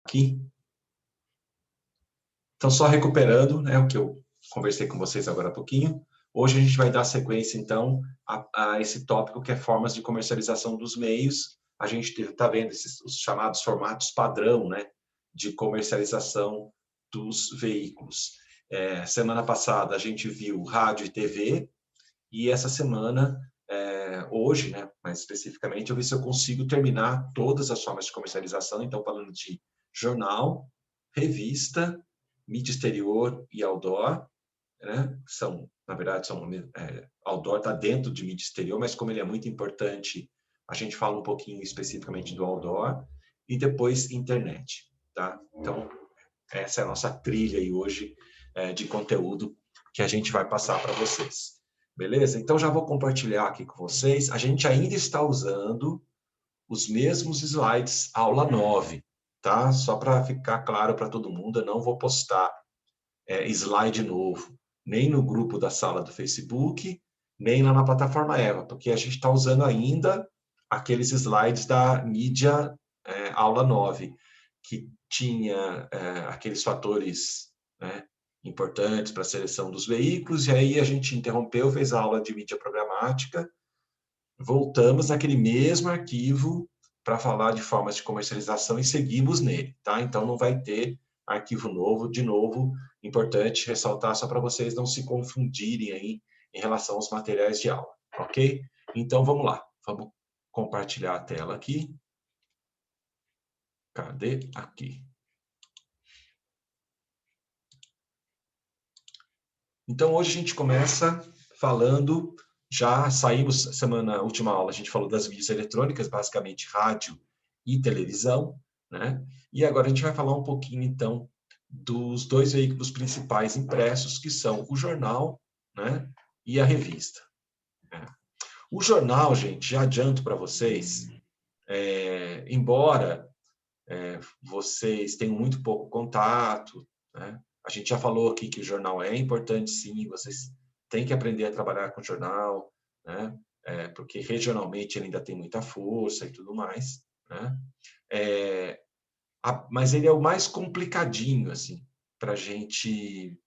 Aqui. Então, só recuperando, né, o que eu conversei com vocês agora há pouquinho. Hoje a gente vai dar sequência, então, a esse tópico que é formas de comercialização dos meios. A gente está vendo os chamados formatos padrão, né, de comercialização dos veículos. Semana passada a gente viu rádio e TV, e essa semana, hoje, né, mais especificamente, eu vi se eu consigo terminar todas as formas de comercialização. Então, falando de jornal, revista, mídia exterior e outdoor, né? Na verdade, outdoor está dentro de mídia exterior, mas como ele é muito importante, a gente fala um pouquinho especificamente do outdoor, e depois internet, tá? Então, essa é a nossa trilha aí hoje de conteúdo que a gente vai passar para vocês. Beleza? Então, já vou compartilhar aqui com vocês. A gente ainda está usando os mesmos slides aula 9, tá? Só para ficar claro para todo mundo, eu não vou postar slide novo, nem no grupo da sala do Facebook, nem lá na plataforma Eva, porque a gente está usando ainda aqueles slides da mídia aula 9, que tinha aqueles fatores, né, importantes para a seleção dos veículos, e aí a gente interrompeu, fez a aula de mídia programática, voltamos naquele mesmo arquivo para falar de formas de comercialização e seguimos nele, tá? Então não vai ter arquivo novo, de novo, importante ressaltar só para vocês não se confundirem aí em relação aos materiais de aula, ok? Então vamos lá, vamos compartilhar a tela aqui. Cadê? Aqui. Então hoje a gente começa falando, já saímos última aula, a gente falou das mídias eletrônicas, basicamente rádio e televisão, né? E agora a gente vai falar um pouquinho, então, dos dois veículos principais impressos, que são o jornal, né, e a revista. O jornal, gente, já adianto para vocês, embora vocês tenham muito pouco contato, né? A gente já falou aqui que o jornal é importante, sim, vocês têm que aprender a trabalhar com o jornal, né? Porque regionalmente ele ainda tem muita força e tudo mais, né? Mas ele é o mais complicadinho, assim, para a gente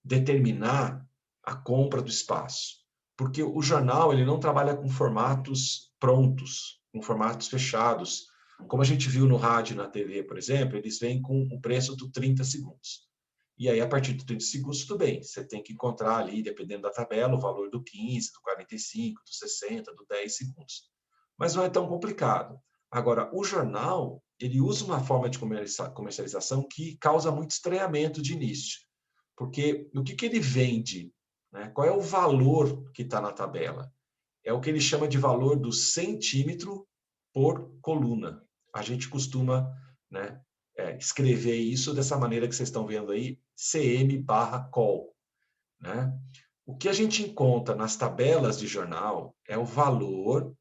determinar a compra do espaço. Porque o jornal ele não trabalha com formatos prontos, com formatos fechados. Como a gente viu no rádio e na TV, por exemplo, eles vêm com o preço do 30 segundos. E aí, a partir de 30 segundos, tudo bem. Você tem que encontrar ali, dependendo da tabela, o valor do 15, do 45, do 60, do 10 segundos. Mas não é tão complicado. Agora, o jornal, ele usa uma forma de comercialização que causa muito estranhamento de início. Porque o que ele vende? Né? Qual é o valor que está na tabela? É o que ele chama de valor do centímetro por coluna. A gente costuma, né, escrever isso dessa maneira que vocês estão vendo aí, cm/col. Né? O que a gente encontra nas tabelas de jornal é o valor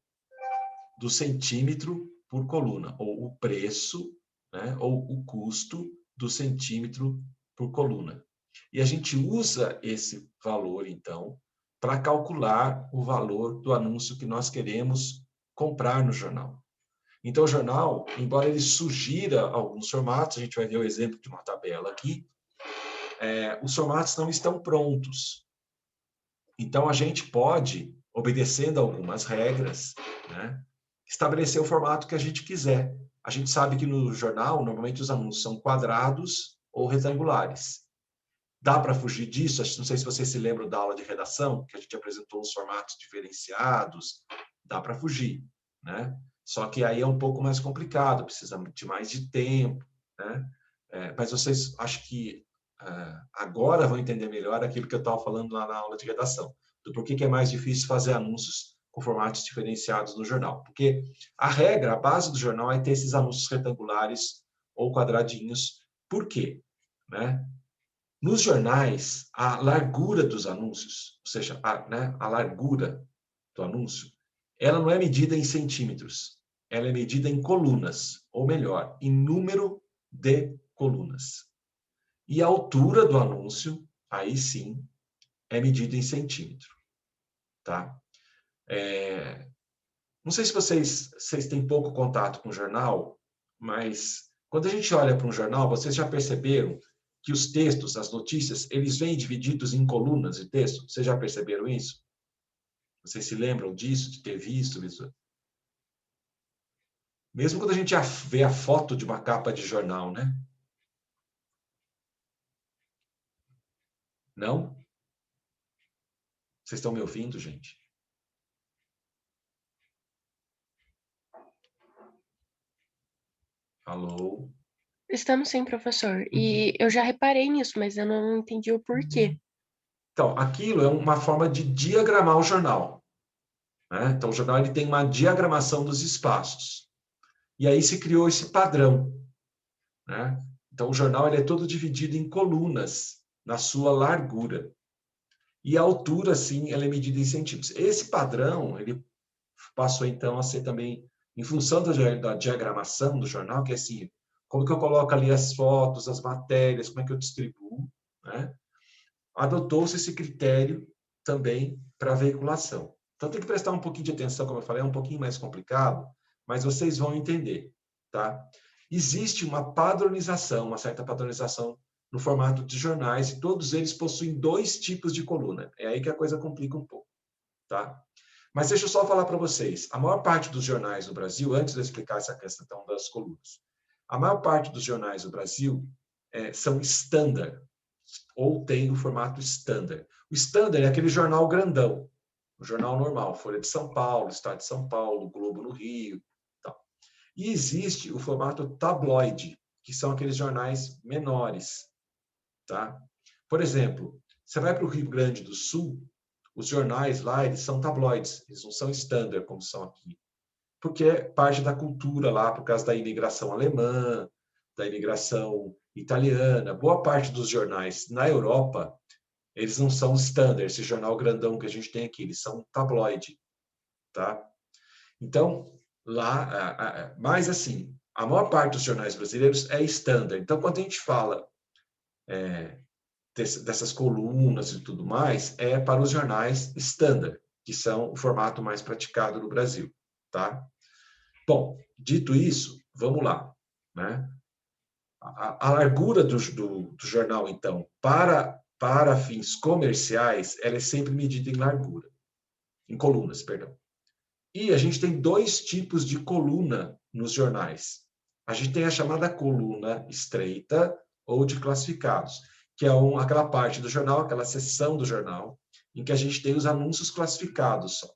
do centímetro por coluna, ou o preço, né, ou o custo do centímetro por coluna. E a gente usa esse valor, então, para calcular o valor do anúncio que nós queremos comprar no jornal. Então, o jornal, embora ele sugira alguns formatos, a gente vai ver o exemplo de uma tabela aqui, os formatos não estão prontos. Então, a gente pode, obedecendo algumas regras, né, estabelecer o formato que a gente quiser. A gente sabe que no jornal, normalmente os anúncios são quadrados ou retangulares. Dá para fugir disso? Não sei se vocês se lembram da aula de redação, que a gente apresentou os formatos diferenciados. Dá para fugir, né? Só que aí é um pouco mais complicado, precisa de mais de tempo, né? Mas vocês, acho que agora vão entender melhor aquilo que eu estava falando lá na aula de redação, do porquê que é mais difícil fazer anúncios com formatos diferenciados no jornal. Porque a regra, a base do jornal é ter esses anúncios retangulares ou quadradinhos. Por quê? Né? Nos jornais, a largura dos anúncios, ou seja, a largura do anúncio, ela não é medida em centímetros, ela é medida em colunas, ou melhor, em número de colunas. E a altura do anúncio, aí sim, é medida em centímetro. Tá? Não sei se vocês têm pouco contato com o jornal, mas Quando a gente olha para um jornal, vocês já perceberam que os textos, as notícias, eles vêm divididos em colunas de texto? Vocês já perceberam isso? Vocês se lembram disso, de ter visto isso? Mesmo quando a gente vê a foto de uma capa de jornal, né? Não? Vocês estão me ouvindo, gente? Alô? Estamos sim, professor. E eu já reparei nisso, mas eu não entendi o porquê. Então, aquilo é uma forma de diagramar o jornal, né? Então, o jornal ele tem uma diagramação dos espaços. E aí se criou esse padrão, né? Então, o jornal ele é todo dividido em colunas na sua largura. E a altura, sim, ela é medida em centímetros. Esse padrão, ele passou, então, a ser também, em função da diagramação do jornal, que é assim, como que eu coloco ali as fotos, as matérias, como é que eu distribuo, né? Adotou-se esse critério também para a veiculação. Então, tem que prestar um pouquinho de atenção, como eu falei, é um pouquinho mais complicado, mas vocês vão entender, tá? Existe uma padronização, uma certa padronização no formato de jornais, e todos eles possuem 2 tipos de coluna. É aí que a coisa complica um pouco, tá? Mas deixa eu só falar para vocês, a maior parte dos jornais no Brasil, antes de eu explicar essa questão das colunas, a maior parte dos jornais do Brasil são standard, ou tem o formato standard. O standard é aquele jornal grandão, o jornal normal, Folha de São Paulo, Estado de São Paulo, Globo no Rio, tal. E existe o formato tabloide, que são aqueles jornais menores, tá? Por exemplo, você vai para o Rio Grande do Sul, os jornais lá, eles são tabloides, eles não são standard como são aqui. Porque é parte da cultura lá, por causa da imigração alemã, da imigração italiana. Boa parte dos jornais na Europa, eles não são standard, esse jornal grandão que a gente tem aqui, eles são tabloide, tá? Então, lá, mas assim, a maior parte dos jornais brasileiros é standard. Então, quando a gente fala dessas colunas e tudo mais, é para os jornais standard, que são o formato mais praticado no Brasil, tá? Bom, dito isso, vamos lá, né? A largura do jornal, então, para fins comerciais, ela é sempre medida em largura, em colunas, perdão. E a gente tem 2 tipos de coluna nos jornais. A gente tem a chamada coluna estreita ou de classificados, que é aquela parte do jornal, aquela seção do jornal, em que a gente tem os anúncios classificados só,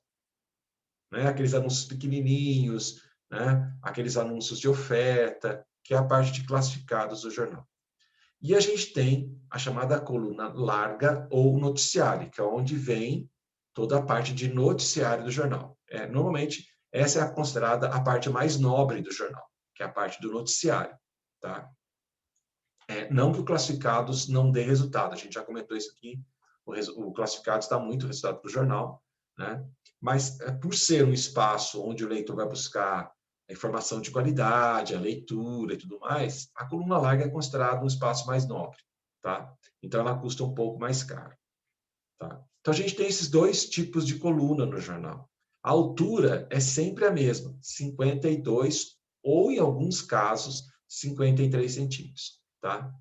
né? Aqueles anúncios pequenininhos, né? Aqueles anúncios de oferta, que é a parte de classificados do jornal. E a gente tem a chamada coluna larga ou noticiário, que é onde vem toda a parte de noticiário do jornal. Normalmente, essa é considerada a parte mais nobre do jornal, que é a parte do noticiário. Tá? Não que o classificados não dê resultado, a gente já comentou isso aqui, o classificados dá muito resultado para o jornal, né? Mas por ser um espaço onde o leitor vai buscar a informação de qualidade, a leitura e tudo mais, a coluna larga é considerada um espaço mais nobre, tá? Então ela custa um pouco mais caro, tá? Então a gente tem esses 2 tipos de coluna no jornal. A altura é sempre a mesma, 52 ou em alguns casos 53 centímetros, tá?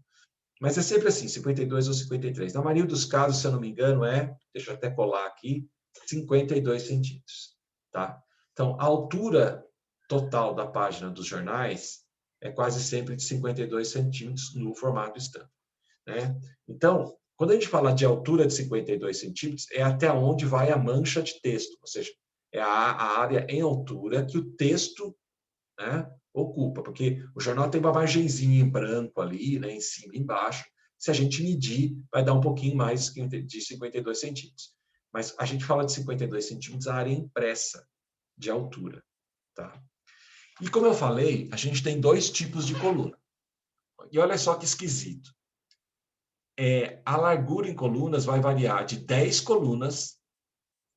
Mas é sempre assim, 52 ou 53. Na maioria dos casos, se eu não me engano, deixa eu até colar aqui, 52 centímetros, tá? Então, a altura total da página dos jornais é quase sempre de 52 centímetros no formato standard, né? Então, quando a gente fala de altura de 52 centímetros, é até onde vai a mancha de texto, ou seja, é a área em altura que o texto, né, ocupa, porque o jornal tem uma margenzinha em branco ali, né, em cima e embaixo. Se a gente medir, vai dar um pouquinho mais de 52 centímetros. Mas a gente fala de 52 centímetros a área impressa de altura. Tá? E como eu falei, a gente tem 2 tipos de coluna. E olha só que esquisito. A largura em colunas vai variar de 10 colunas,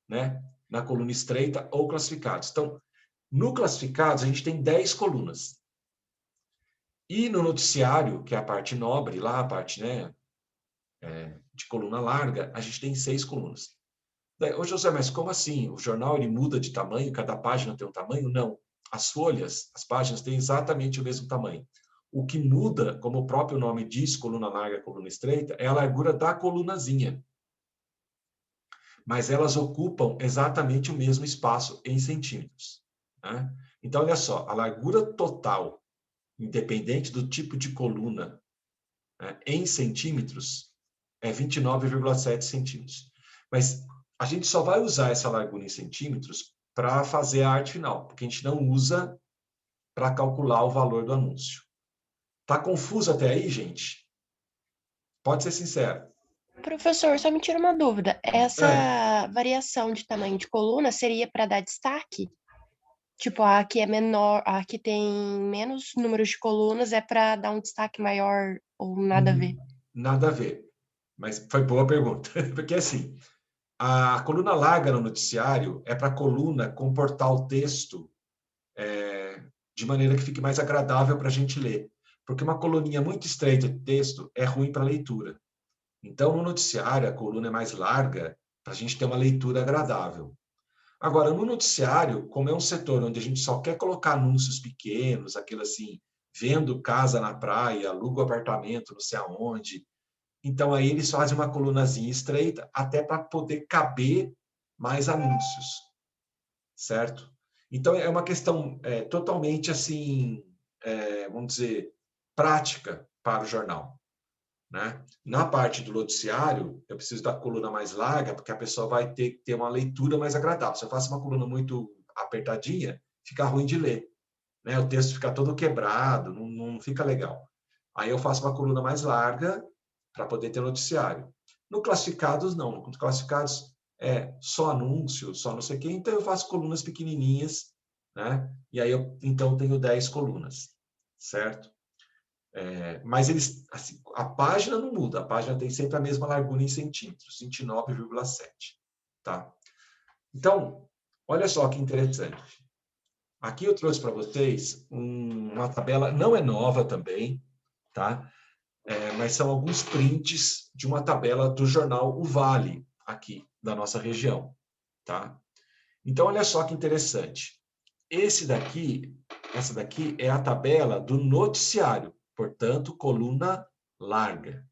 né, na coluna estreita ou classificados. Então, no classificados, a gente tem 10 colunas. E no noticiário, que é a parte nobre, lá a parte, né, de coluna larga, a gente tem 6 colunas. Ô, José, mas como assim? O jornal ele muda de tamanho? Cada página tem um tamanho? Não. As folhas, as páginas têm exatamente o mesmo tamanho. O que muda, como o próprio nome diz, coluna larga, coluna estreita, é a largura da colunazinha. Mas elas ocupam exatamente o mesmo espaço em centímetros. Né? Então, olha só, a largura total, independente do tipo de coluna, né, em centímetros, é 29,7 centímetros. Mas a gente só vai usar essa largura em centímetros para fazer a arte final, porque a gente não usa para calcular o valor do anúncio. Tá confuso até aí, gente? Pode ser sincero. Professor, só me tira uma dúvida. Ah, Essa variação de tamanho de coluna seria para dar destaque? Tipo, a que é menor, a que tem menos números de colunas é para dar um destaque maior ou nada a ver? nada a ver. Mas foi boa pergunta. Porque assim, a coluna larga no noticiário é para a coluna comportar o texto de maneira que fique mais agradável para a gente ler. Porque uma coluninha muito estreita de texto é ruim para a leitura. Então, no noticiário, a coluna é mais larga para a gente ter uma leitura agradável. Agora, no noticiário, como é um setor onde a gente só quer colocar anúncios pequenos, aquilo assim, vendo casa na praia, aluga apartamento, não sei aonde, então aí eles fazem uma colunazinha estreita até para poder caber mais anúncios, certo? Então é uma questão totalmente assim, vamos dizer, prática para o jornal. Né? Na parte do noticiário, eu preciso da coluna mais larga, porque a pessoa vai ter que ter uma leitura mais agradável. Se eu faço uma coluna muito apertadinha, fica ruim de ler. Né? O texto fica todo quebrado, não fica legal. Aí eu faço uma coluna mais larga para poder ter noticiário. No classificados, não. No classificados é só anúncio, só não sei o quê. Então eu faço colunas pequenininhas, né? E aí eu então tenho 10 colunas, certo? Mas eles, assim, a página não muda, a página tem sempre a mesma largura em centímetros, 29,7. Tá? Então, olha só que interessante. Aqui eu trouxe para vocês uma tabela, não é nova também, tá? Mas são alguns prints de uma tabela do jornal O Vale, aqui da nossa região. Tá? Então, olha só que interessante. Essa daqui é a tabela do noticiário, portanto, coluna larga.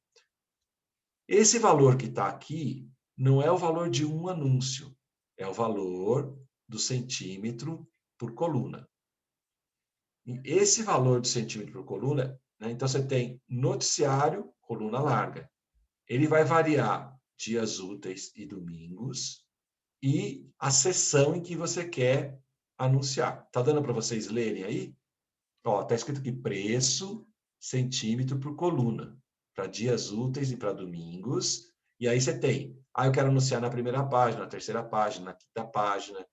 Esse valor que está aqui não é o valor de um anúncio, é o valor do centímetro por coluna. E esse valor do centímetro por coluna, né, então você tem noticiário, coluna larga. Ele vai variar dias úteis e domingos e a sessão em que você quer anunciar. Tá dando para vocês lerem aí? Ó, tá escrito aqui preço, centímetro por coluna, para dias úteis e para domingos. E aí você tem, eu quero anunciar na primeira página, na terceira página, na quinta página,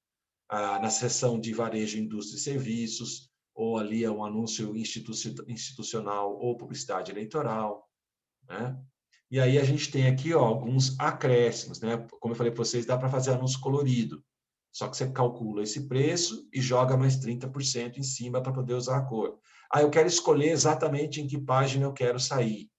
na seção de varejo, indústria e serviços, ou ali é um anúncio institucional ou publicidade eleitoral, né? E aí a gente tem aqui, ó, alguns acréscimos, né? Como eu falei para vocês, dá para fazer anúncio colorido. Só que você calcula esse preço e joga mais 30% em cima para poder usar a cor. Eu quero escolher exatamente em que página eu quero sair.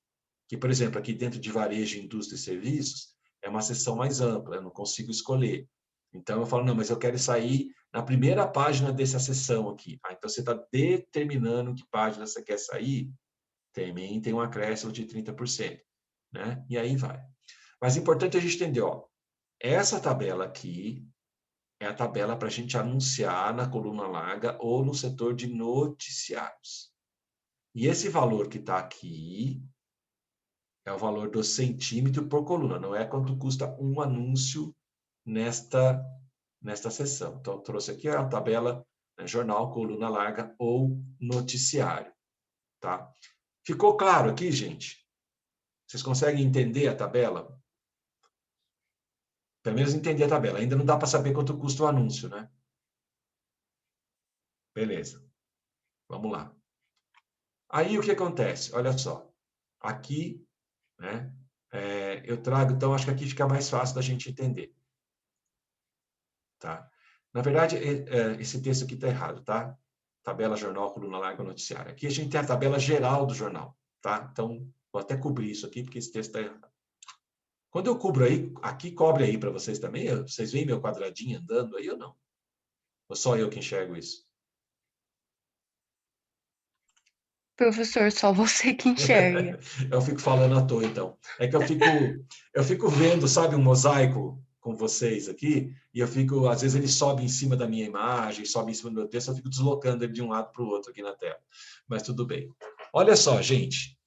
Que, por exemplo, aqui dentro de varejo, indústria e serviços, é uma seção mais ampla, eu não consigo escolher. Então eu falo, não, mas eu quero sair na primeira página dessa seção aqui. Então você está determinando que página você quer sair, também tem um acréscimo de 30%. Né? E aí vai. Mas é importante a gente entender, ó, essa tabela aqui é a tabela para a gente anunciar na coluna larga ou no setor de noticiários. E esse valor que está aqui é o valor do centímetro por coluna, não é quanto custa um anúncio nesta seção. Então, eu trouxe aqui a tabela, né, jornal, coluna larga ou noticiário. Tá? Ficou claro aqui, gente? Vocês conseguem entender a tabela? Pelo menos entender a tabela. Ainda não dá para saber quanto custa o anúncio, né? Beleza. Vamos lá. Aí o que acontece? Olha só. Aqui, né? Eu trago, então, acho que aqui fica mais fácil da gente entender. Tá? Na verdade, esse texto aqui está errado, tá? Tabela jornal, coluna larga, noticiário. Aqui a gente tem a tabela geral do jornal, tá? Então, vou até cobrir isso aqui, porque esse texto está errado. Quando eu cubro aí, aqui cobre aí para vocês também? Vocês veem meu quadradinho andando aí ou não? Ou só eu que enxergo isso? Professor, só você que enxerga. Eu fico falando à toa, então. É que eu fico vendo, sabe, um mosaico com vocês aqui, e eu fico, às vezes ele sobe em cima da minha imagem, sobe em cima do meu texto, eu fico deslocando ele de um lado para o outro aqui na tela. Mas tudo bem. Olha só, gente.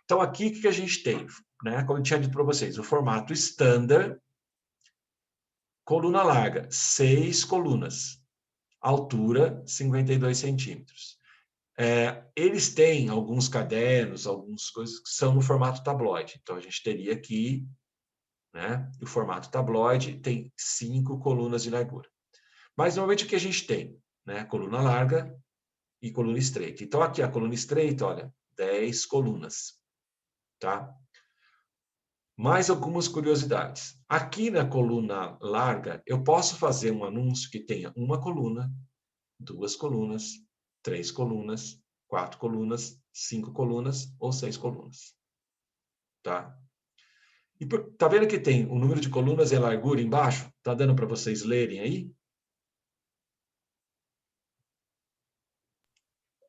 Então, aqui o que a gente tem? Né? Como eu tinha dito para vocês, o formato standard, coluna larga, 6 colunas. Altura, 52 centímetros. Eles têm alguns cadernos, algumas coisas que são no formato tabloide. Então, a gente teria aqui, né? O formato tabloide tem 5 colunas de largura. Mas, normalmente, o que a gente tem? Né? Coluna larga e coluna estreita. Então, aqui a coluna estreita, olha, 10 colunas. Tá? Mais algumas curiosidades. Aqui na coluna larga, eu posso fazer um anúncio que tenha uma coluna, 2 colunas, 3 colunas, 4 colunas, 5 colunas ou 6 colunas. Tá? E tá vendo que tem o número de colunas e a largura embaixo? Tá dando para vocês lerem aí?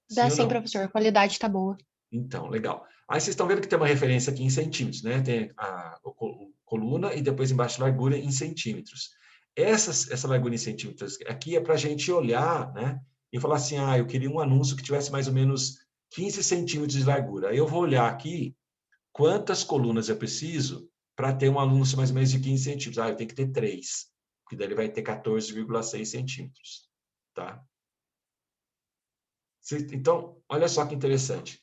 Sim Dá ou sim, não? professor. A qualidade tá boa. Então, legal. Aí vocês estão vendo que tem uma referência aqui em centímetros, né? Tem a coluna e depois embaixo largura em centímetros. Essa largura em centímetros aqui é para a gente olhar, né? E falar assim, eu queria um anúncio que tivesse mais ou menos 15 centímetros de largura. Aí eu vou olhar aqui quantas colunas eu preciso para ter um anúncio mais ou menos de 15 centímetros. Eu tenho que ter 3, porque daí ele vai ter 14,6 centímetros, tá? Então, olha só que interessante.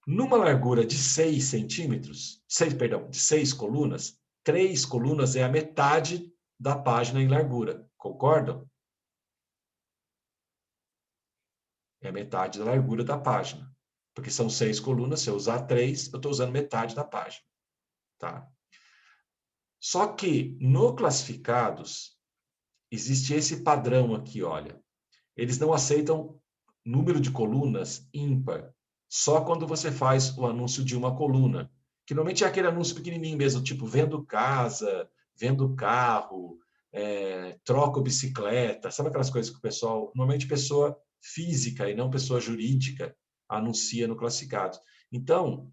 Numa largura de 6 centímetros, de 6 colunas, 3 colunas é a metade da página em largura. Concordam? É a metade da largura da página. Porque são 6 colunas, se eu usar 3, eu estou usando metade da página. Tá? Só que, no classificados, existe esse padrão aqui, olha. Eles não aceitam número de colunas ímpar, só quando você faz o anúncio de uma coluna, que normalmente é aquele anúncio pequenininho mesmo, tipo vendo casa, vendo carro, troco bicicleta, sabe aquelas coisas que o pessoal, normalmente pessoa física e não pessoa jurídica, anuncia no classificado. Então,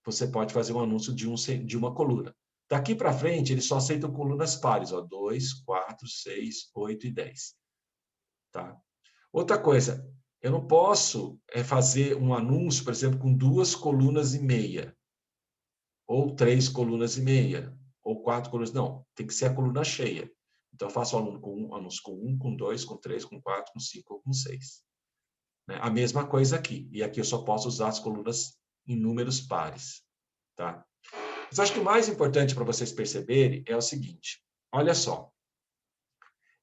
você pode fazer um anúncio de uma coluna. Daqui para frente, eles só aceitam colunas pares, 2, 4, 6, 8 e 10. Tá? Outra coisa, eu não posso fazer um anúncio, por exemplo, com 2 colunas e meia, ou 3 colunas e meia, ou 4 colunas. Não, tem que ser a coluna cheia. Então, eu faço anúncio com 1, com 2, com 3, com 4, com 5 ou com 6. Né? A mesma coisa aqui. E aqui eu só posso usar as colunas em números pares. Tá? Mas acho que o mais importante para vocês perceberem é o seguinte. Olha só.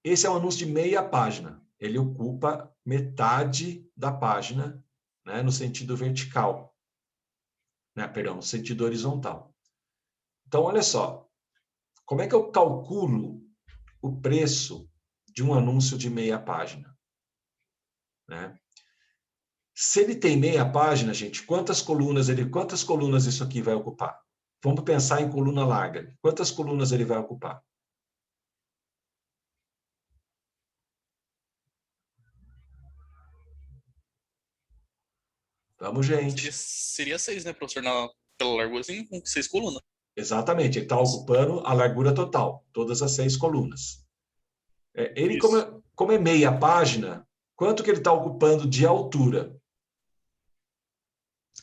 Esse é um anúncio de meia página. Ele ocupa metade da página, né, no sentido vertical. Né, perdão, no sentido horizontal. Então, olha só. Como é que eu calculo o preço de um anúncio de meia página? Né? Se ele tem meia página, gente, quantas colunas isso aqui vai ocupar? Vamos pensar em coluna larga. Quantas colunas ele vai ocupar? Vamos, Seria, gente. seria 6, né, professor? Pela largura, assim, com 6 colunas. Exatamente, ele está ocupando a largura total, todas as 6 colunas. Ele, Isso. como é meia página, quanto que ele está ocupando de altura?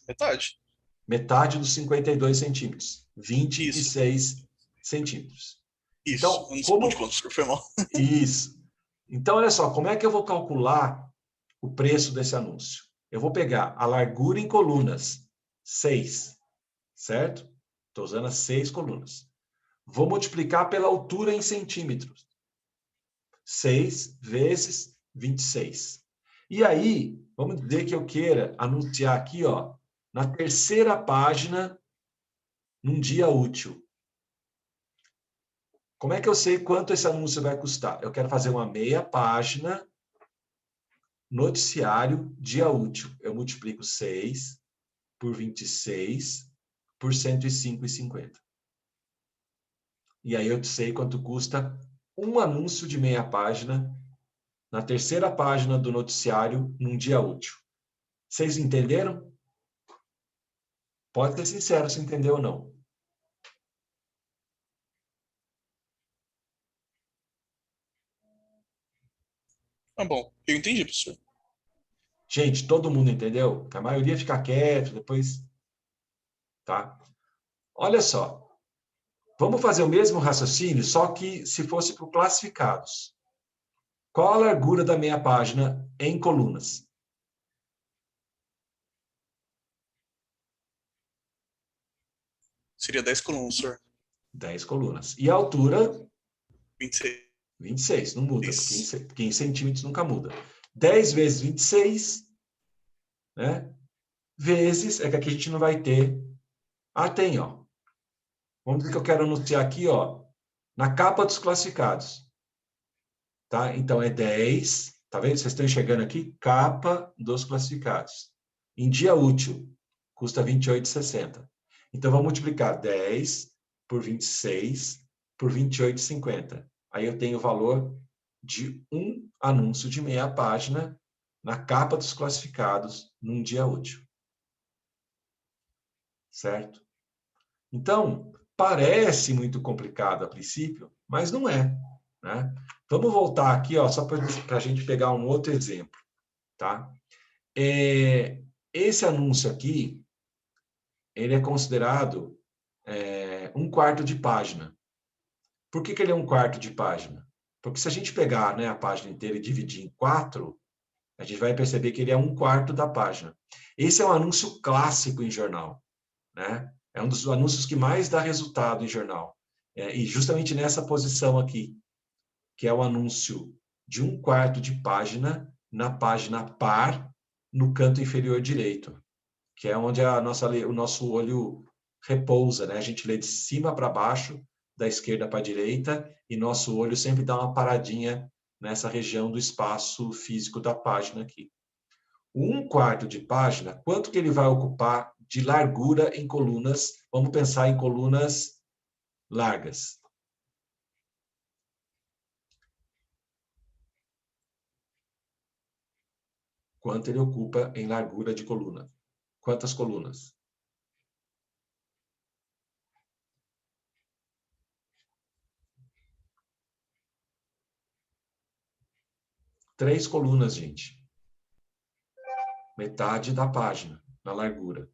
Metade. Metade dos 52 centímetros, Isso. 26 centímetros. Isso. Então, Eu não sou bom de como conta, professor, foi mal. isso? Então, olha só, como é que eu vou calcular o preço desse anúncio? Eu vou pegar a largura em colunas, 6, certo? Estou usando as 6 colunas. Vou multiplicar pela altura em centímetros. 6 vezes 26. E aí, vamos dizer que eu queira anunciar aqui, ó, na terceira página, num dia útil. Como é que eu sei quanto esse anúncio vai custar? Eu quero fazer uma meia página, noticiário, dia útil. Eu multiplico 6 por 26 por 105,50. E aí eu sei quanto custa um anúncio de meia página na terceira página do noticiário num dia útil. Vocês entenderam? Pode ser sincero se entendeu ou não. Ah, bom, eu entendi, professor. Gente, todo mundo entendeu? A maioria fica quieto, depois... Tá? Olha só. Vamos fazer o mesmo raciocínio, só que se fosse para classificados. Qual a largura da meia página em colunas? Seria 10 colunas, professor. 10 colunas. E a altura? 26. 26. Não muda, porque em centímetros nunca muda. 10 vezes 26, né? Vezes, é que aqui a gente não vai ter. Ah, tem, ó. Vamos dizer que eu quero anunciar aqui, ó, na capa dos classificados. Tá? Então, é 10. Tá vendo? Vocês estão enxergando aqui? Capa dos classificados. Em dia útil, custa R$ 28,60. Então, vamos multiplicar 10 por 26 por R$ 28,50. Aí eu tenho o valor de um anúncio de meia página na capa dos classificados num dia útil. Certo? Então, parece muito complicado a princípio, mas não é. Né? Vamos voltar aqui, ó, só para a gente pegar um outro exemplo. Tá? Esse anúncio aqui, ele é considerado um quarto de página. Por que ele é um quarto de página? Porque se a gente pegar, né, a página inteira e dividir em 4, a gente vai perceber que ele é um quarto da página. Esse é um anúncio clássico em jornal. Né? É um dos anúncios que mais dá resultado em jornal. E justamente nessa posição aqui, que é o anúncio de um quarto de página na página par, no canto inferior direito, que é onde o nosso olho repousa, né? A gente lê de cima para baixo, da esquerda para a direita, e nosso olho sempre dá uma paradinha nessa região do espaço físico da página aqui. Um quarto de página, quanto que ele vai ocupar de largura em colunas? Vamos pensar em colunas largas. Quanto ele ocupa em largura de coluna? Quantas colunas? 3 colunas, gente. Metade da página, na largura.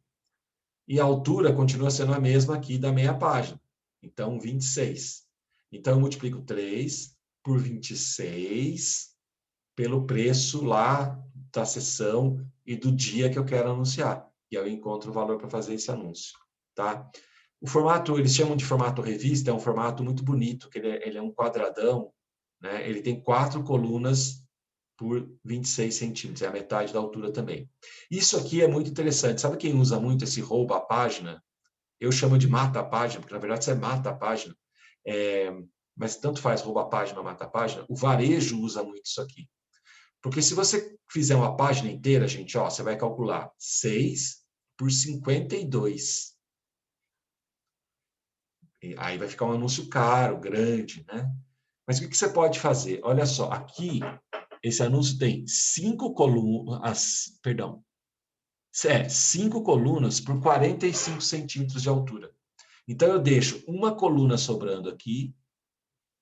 E a altura continua sendo a mesma aqui da meia página. Então, 26. Então, eu multiplico 3 por 26 pelo preço lá da sessão e do dia que eu quero anunciar. E aí eu encontro o valor para fazer esse anúncio. Tá? O formato, eles chamam de formato revista, é um formato muito bonito, que ele é um quadradão, né? Ele tem 4 colunas por 26 centímetros, é a metade da altura também. Isso aqui é muito interessante. Sabe quem usa muito esse rouba a página? Eu chamo de mata a página, porque na verdade você mata a página. Mas tanto faz rouba a página ou mata a página. O varejo usa muito isso aqui. Porque se você fizer uma página inteira, gente, ó, você vai calcular 6 por 52. E aí vai ficar um anúncio caro, grande, né? Mas o que você pode fazer? Olha só, aqui, esse anúncio tem 5 colunas, perdão, 5 colunas por 45 centímetros de altura. Então, eu deixo uma coluna sobrando aqui,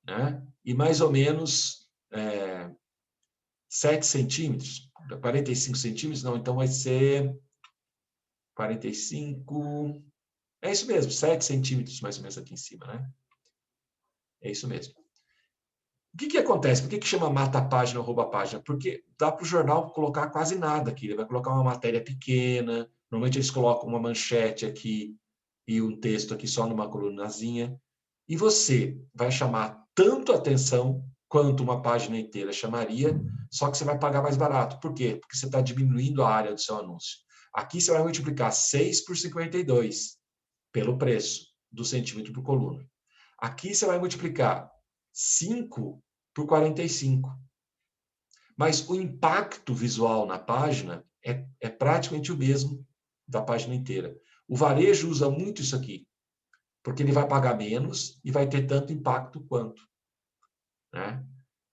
né? E mais ou menos 7 centímetros, 45 centímetros, não, então vai ser 45, é isso mesmo, 7 centímetros mais ou menos aqui em cima, né? É isso mesmo. O que acontece? Por que chama mata-página ou rouba-página? Porque dá para o jornal colocar quase nada aqui. Ele vai colocar uma matéria pequena, normalmente eles colocam uma manchete aqui e um texto aqui só numa colunazinha. E você vai chamar tanto atenção quanto uma página inteira chamaria, só que você vai pagar mais barato. Por quê? Porque você está diminuindo a área do seu anúncio. Aqui você vai multiplicar 6 por 52 pelo preço do centímetro por coluna. Aqui você vai multiplicar 5 por 45. Mas o impacto visual na página é praticamente o mesmo da página inteira. O varejo usa muito isso aqui, porque ele vai pagar menos e vai ter tanto impacto quanto. Né?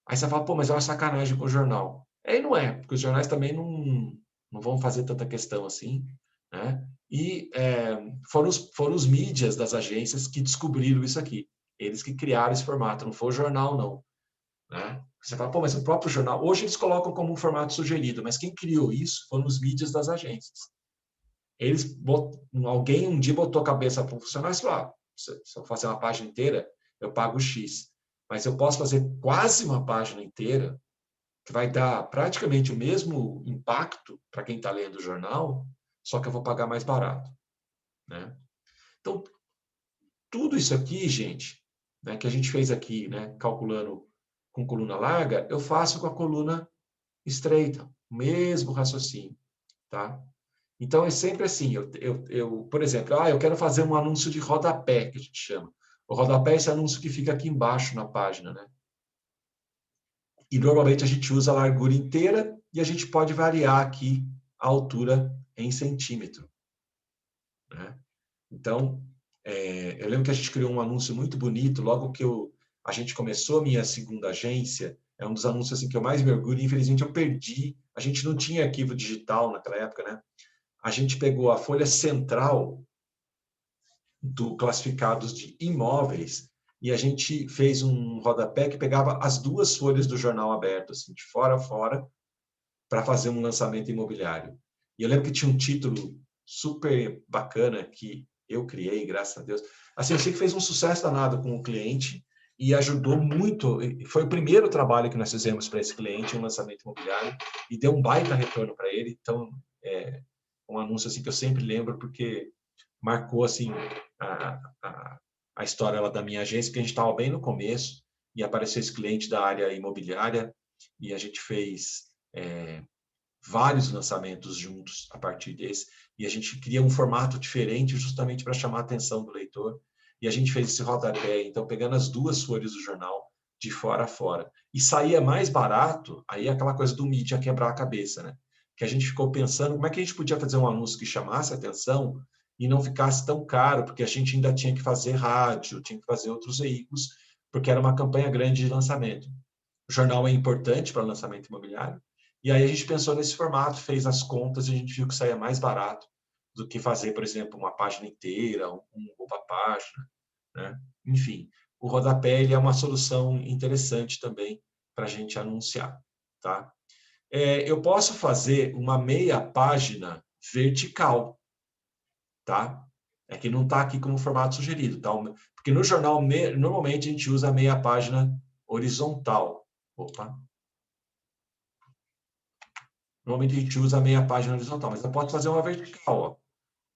Aí você fala, pô, mas é uma sacanagem com o jornal. E não é, porque os jornais também não vão fazer tanta questão assim. Né? E foram os mídias das agências que descobriram isso aqui. Eles que criaram esse formato, não foi o jornal, não. Né? Você fala, pô, mas o próprio jornal... Hoje eles colocam como um formato sugerido, mas quem criou isso foram os mídias das agências. Alguém um dia botou a cabeça para funcionar e falou, se eu fazer uma página inteira, eu pago X. Mas eu posso fazer quase uma página inteira, que vai dar praticamente o mesmo impacto para quem está lendo o jornal, só que eu vou pagar mais barato. Né? Então, tudo isso aqui, gente, né, que a gente fez aqui, né, calculando com coluna larga, eu faço com a coluna estreita, o mesmo raciocínio. Tá? Então, é sempre assim, por exemplo, eu quero fazer um anúncio de rodapé, que a gente chama. O rodapé é esse anúncio que fica aqui embaixo na página, né? E, normalmente, a gente usa a largura inteira e a gente pode variar aqui a altura em centímetro. Né? Então, eu lembro que a gente criou um anúncio muito bonito, logo que a gente começou a minha segunda agência, é um dos anúncios assim, que eu mais me orgulho, infelizmente eu perdi, a gente não tinha arquivo digital naquela época, né? A gente pegou a folha central do classificados de imóveis e a gente fez um rodapé que pegava as duas folhas do jornal aberto, assim, de fora a fora, para fazer um lançamento imobiliário. E eu lembro que tinha um título super bacana que eu criei, graças a Deus. Assim, eu sei que fez um sucesso danado com o cliente e ajudou muito. Foi o primeiro trabalho que nós fizemos para esse cliente, um lançamento imobiliário, e deu um baita retorno para ele. Então, um anúncio assim que eu sempre lembro porque marcou assim a história lá da minha agência, que a gente estava bem no começo e apareceu esse cliente da área imobiliária e a gente fez vários lançamentos juntos a partir desse e a gente cria um formato diferente justamente para chamar a atenção do leitor e a gente fez esse rodapé, então pegando as duas folhas do jornal de fora a fora e saía mais barato, aí é aquela coisa do mídia quebrar a cabeça, né? Que a gente ficou pensando como é que a gente podia fazer um anúncio que chamasse a atenção e não ficasse tão caro, porque a gente ainda tinha que fazer rádio, tinha que fazer outros veículos, porque era uma campanha grande de lançamento. O jornal é importante para o lançamento imobiliário, e aí a gente pensou nesse formato, fez as contas e a gente viu que saía mais barato do que fazer, por exemplo, uma página inteira, uma página, né? Enfim, o rodapé ele é uma solução interessante também para a gente anunciar, tá? Eu posso fazer uma meia página vertical, tá? É que não está aqui como formato sugerido, tá? Porque no jornal, normalmente, a gente usa a meia página horizontal. Opa! Normalmente, a gente usa a meia página horizontal, mas eu posso fazer uma vertical, ó.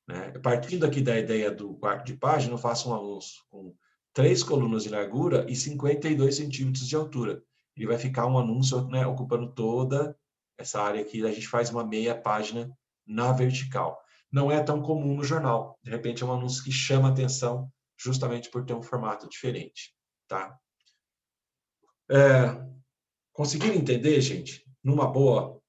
Né? Partindo aqui da ideia do quarto de página, eu faço um anúncio com 3 colunas de largura e 52 centímetros de altura. Ele vai ficar um anúncio, né, ocupando toda essa área aqui. A gente faz uma meia página na vertical. Não é tão comum no jornal. De repente, é um anúncio que chama atenção justamente por ter um formato diferente. Tá? Conseguiram entender, gente? Numa boa.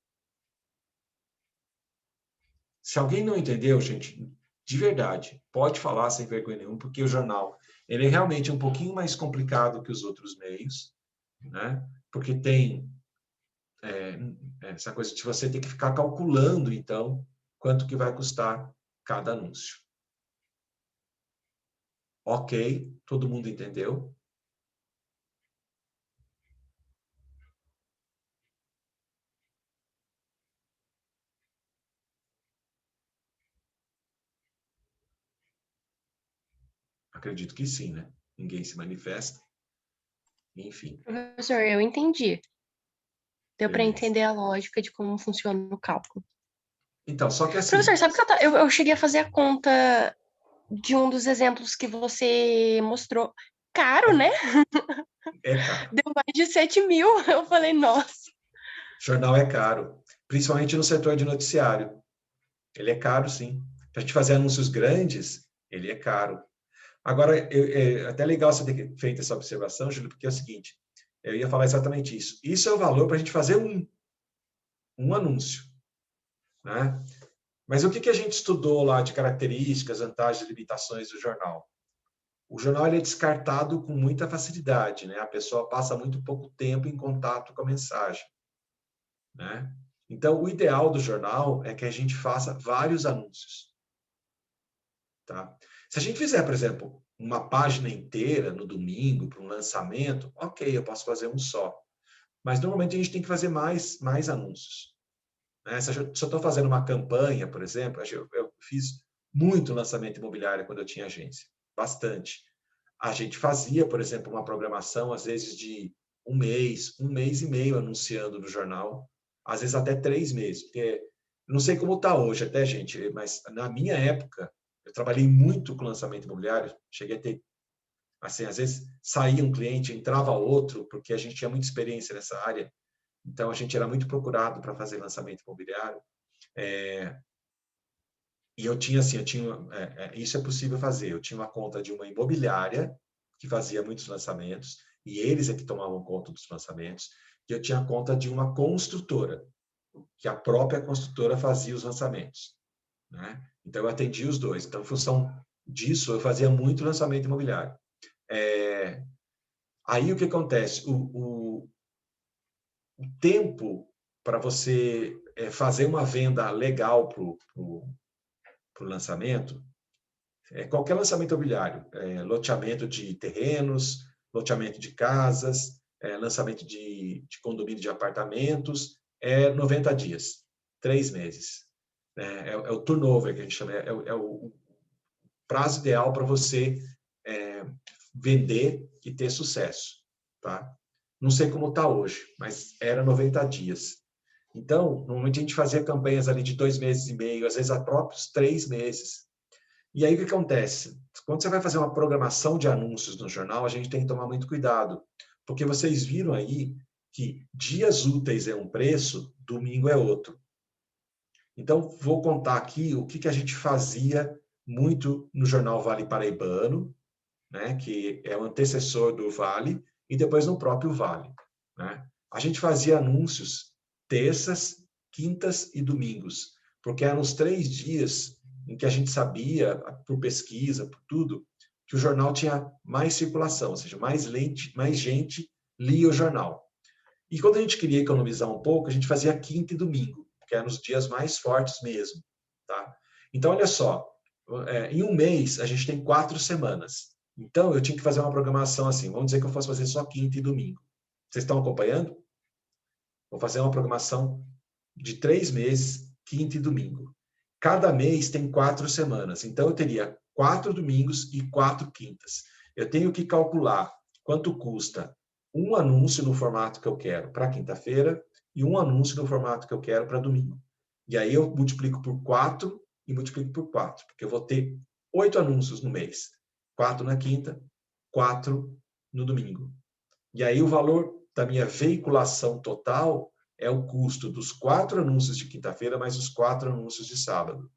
Se alguém não entendeu, gente, de verdade, pode falar sem vergonha nenhuma, porque o jornal ele é realmente um pouquinho mais complicado que os outros meios, né? Porque tem essa coisa de você ter que ficar calculando, então, quanto que vai custar cada anúncio. Ok, todo mundo entendeu? Acredito que sim, né? Ninguém se manifesta. Enfim. Professor, eu entendi. Deu para Beleza. entender a lógica de como funciona o cálculo. Então, só que assim... Professor, sabe que eu cheguei a fazer a conta de um dos exemplos que você mostrou. Caro, né? É caro. Deu mais de 7 mil. Eu falei, nossa. Jornal é caro, principalmente no setor de noticiário. Ele é caro, sim. Para a gente fazer anúncios grandes, ele é caro. Agora, é até legal você ter feito essa observação, Júlio, porque é o seguinte, eu ia falar exatamente isso. Isso é o valor para a gente fazer um anúncio. Né? Mas o que a gente estudou lá de características, vantagens e limitações do jornal? O jornal ele é descartado com muita facilidade, né? A pessoa passa muito pouco tempo em contato com a mensagem. Né? Então, o ideal do jornal é que a gente faça vários anúncios. tá? Se a gente fizer, por exemplo, uma página inteira no domingo para um lançamento, ok, eu posso fazer um só. Mas normalmente a gente tem que fazer mais anúncios, né? Se eu estou fazendo uma campanha, por exemplo, eu fiz muito lançamento imobiliário quando eu tinha agência, bastante. A gente fazia, por exemplo, uma programação, às vezes, de um mês e meio anunciando no jornal, às vezes até 3 meses, porque não sei como está hoje até, gente, mas na minha época, eu trabalhei muito com lançamento imobiliário, cheguei a ter, assim, às vezes saía um cliente, entrava outro, porque a gente tinha muita experiência nessa área, então a gente era muito procurado para fazer lançamento imobiliário. E eu tinha assim, isso é possível fazer. Eu tinha uma conta de uma imobiliária que fazia muitos lançamentos e eles é que tomavam conta dos lançamentos. E eu tinha a conta de uma construtora, que a própria construtora fazia os lançamentos, né? Então eu atendia os dois. Então, em função disso, eu fazia muito lançamento imobiliário. Aí o que acontece? O tempo para você fazer uma venda legal para o lançamento, qualquer lançamento imobiliário, loteamento de terrenos, loteamento de casas, lançamento de condomínio de apartamentos, 90 dias, 3 meses. É o turnover que a gente chama, é o prazo ideal para você vender e ter sucesso. Tá? Não sei como está hoje, mas era 90 dias. Então, normalmente a gente fazia campanhas ali de 2 meses e meio, às vezes a próprios 3 meses. E aí o que acontece? Quando você vai fazer uma programação de anúncios no jornal, a gente tem que tomar muito cuidado, porque vocês viram aí que dias úteis é um preço, domingo é outro. Então, vou contar aqui o que a gente fazia muito no jornal Vale Paraibano, né, que é o antecessor do Vale, e depois no próprio Vale, né? A gente fazia anúncios terças, quintas e domingos, porque eram os 3 dias em que a gente sabia, por pesquisa, por tudo, que o jornal tinha mais circulação, ou seja, mais gente lia o jornal. E quando a gente queria economizar um pouco, a gente fazia quinta e domingo, que eram os dias mais fortes mesmo, tá? Então, olha só, em um mês a gente tem 4 semanas. Então, eu tinha que fazer uma programação assim, vamos dizer que eu fosse fazer só quinta e domingo. Vocês estão acompanhando? Vou fazer uma programação de 3 meses, quinta e domingo. Cada mês tem 4 semanas, então eu teria 4 domingos e 4 quintas. Eu tenho que calcular quanto custa um anúncio no formato que eu quero para quinta-feira e um anúncio no formato que eu quero para domingo. E aí eu multiplico por 4 e multiplico por 4, porque eu vou ter 8 anúncios no mês. 4 na quinta, 4 no domingo. E aí o valor da minha veiculação total é o custo dos 4 anúncios de quinta-feira mais os 4 anúncios de sábado.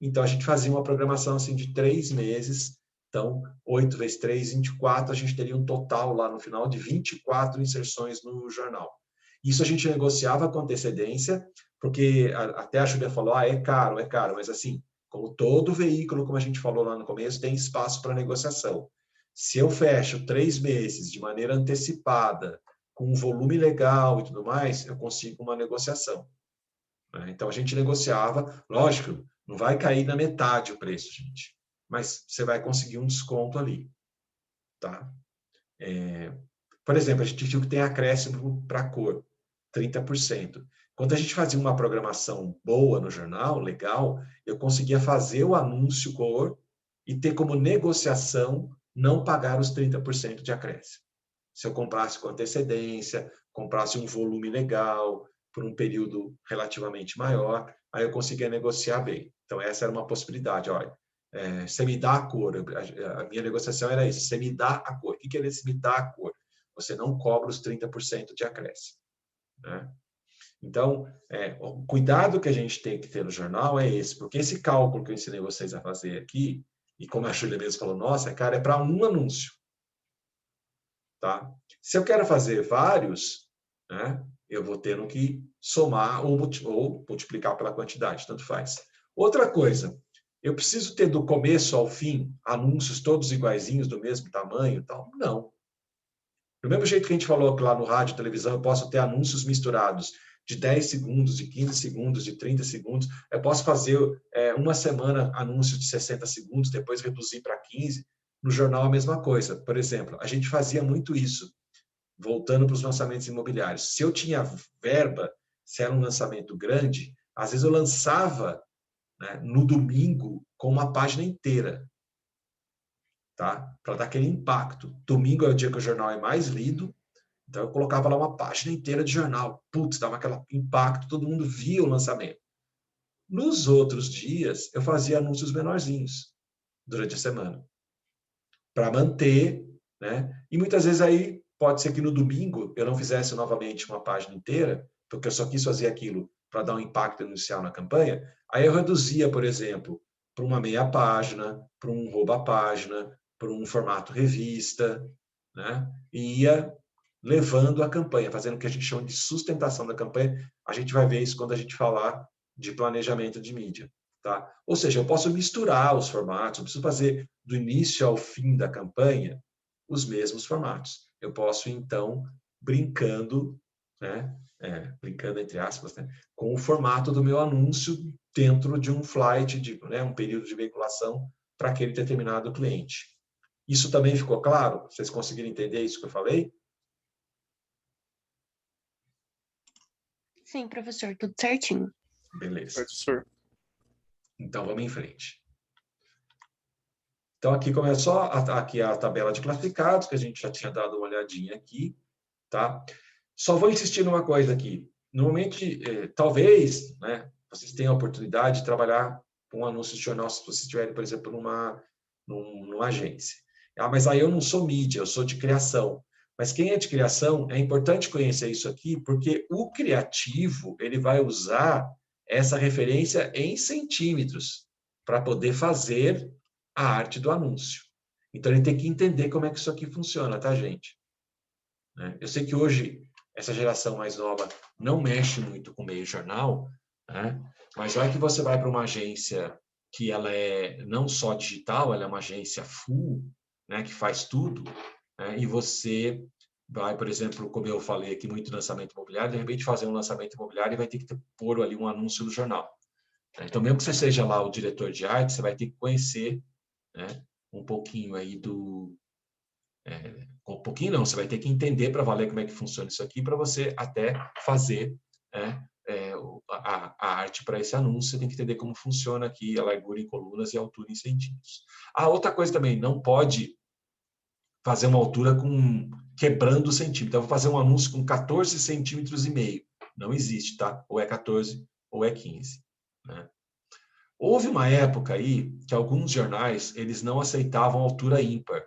Então, a gente fazia uma programação assim de 3 meses. Então, 8 vezes 3, 24, a gente teria um total lá no final de 24 inserções no jornal. Isso a gente negociava com antecedência, porque até a Júlia falou, é caro, mas assim, como todo veículo, como a gente falou lá no começo, tem espaço para negociação. Se eu fecho 3 meses de maneira antecipada, com um volume legal e tudo mais, eu consigo uma negociação. Então, a gente negociava, lógico, não vai cair na metade o preço, gente, mas você vai conseguir um desconto ali, tá? Por exemplo, a gente viu que tem acréscimo para cor, 30%. Quando a gente fazia uma programação boa no jornal, legal, eu conseguia fazer o anúncio cor e ter como negociação não pagar os 30% de acréscimo. Se eu comprasse com antecedência, comprasse um volume legal, por um período relativamente maior, aí eu conseguia negociar bem. Então, essa era uma possibilidade. Olha, você me dá a cor, a minha negociação era isso, você me dá a cor. O que é esse me dá a cor? Você não cobra os 30% de acréscimo, né? Então, o cuidado que a gente tem que ter no jornal é esse, porque esse cálculo que eu ensinei vocês a fazer aqui, e como a Júlia mesmo falou, nossa, cara, é para um anúncio. Tá? Se eu quero fazer vários, né, eu vou tendo que somar ou multiplicar pela quantidade, tanto faz. Outra coisa, eu preciso ter do começo ao fim anúncios todos iguaizinhos, do mesmo tamanho e tal? Não. Do mesmo jeito que a gente falou que lá no rádio e televisão eu posso ter anúncios misturados de 10 segundos, de 15 segundos, de 30 segundos. Eu posso fazer uma semana anúncio de 60 segundos, depois reduzir para 15. No jornal, a mesma coisa. Por exemplo, a gente fazia muito isso, voltando para os lançamentos imobiliários. Se eu tinha verba, se era um lançamento grande, às vezes eu lançava, né, no domingo com uma página inteira, tá? Para dar aquele impacto. Domingo é o dia que o jornal é mais lido, então eu colocava lá uma página inteira de jornal. Putz, dava aquele impacto, todo mundo via o lançamento. Nos outros dias, eu fazia anúncios menorzinhos durante a semana, para manter, né? E muitas vezes aí pode ser que no domingo eu não fizesse novamente uma página inteira, porque eu só quis fazer aquilo para dar um impacto inicial na campanha. Aí eu reduzia, por exemplo, para uma meia página, para um rouba-página, para um formato revista, né? E ia levando a campanha, fazendo o que a gente chama de sustentação da campanha. A gente vai ver isso quando a gente falar de planejamento de mídia, tá? Ou seja, eu posso misturar os formatos, eu preciso fazer do início ao fim da campanha os mesmos formatos. Eu posso, então, brincando, né? Brincando entre aspas, né? Com o formato do meu anúncio dentro de um flight, né? Um período de veiculação para aquele determinado cliente. Isso também ficou claro? Vocês conseguiram entender isso que eu falei? Sim, professor, tudo certinho. Beleza. Professor. Então, vamos em frente. Então, aqui começou aqui a tabela de classificados, que a gente já tinha dado uma olhadinha aqui, tá? Só vou insistir numa coisa aqui. Normalmente, talvez, né, vocês tenham a oportunidade de trabalhar com um anúncio de jornal, se vocês estiverem, por exemplo, numa agência. Ah, mas aí eu não sou mídia, eu sou de criação. Mas quem é de criação, é importante conhecer isso aqui, porque o criativo, ele vai usar essa referência em centímetros para poder fazer a arte do anúncio. Então, ele tem que entender como é que isso aqui funciona, tá, gente? Eu sei que hoje essa geração mais nova não mexe muito com meio jornal, né? Mas vai que você vai para uma agência que ela é não só digital, ela é uma agência full, né, que faz tudo, né? E você vai, por exemplo, como eu falei aqui, muito lançamento imobiliário, de repente fazer um lançamento imobiliário e vai ter que pôr ali um anúncio no jornal. Então, mesmo que você seja lá o diretor de arte, você vai ter que conhecer, né, um pouquinho aí um pouquinho não, você vai ter que entender para valer como é que funciona isso aqui, para você até fazer, né, a arte para esse anúncio. Você tem que entender como funciona aqui a largura em colunas e a altura em centímetros. A outra coisa também, não pode fazer uma altura quebrando o centímetro. Então, eu vou fazer um anúncio com 14 centímetros e meio. Não existe, tá? Ou é 14 ou é 15. Né? Houve uma época aí que alguns jornais, eles não aceitavam altura ímpar.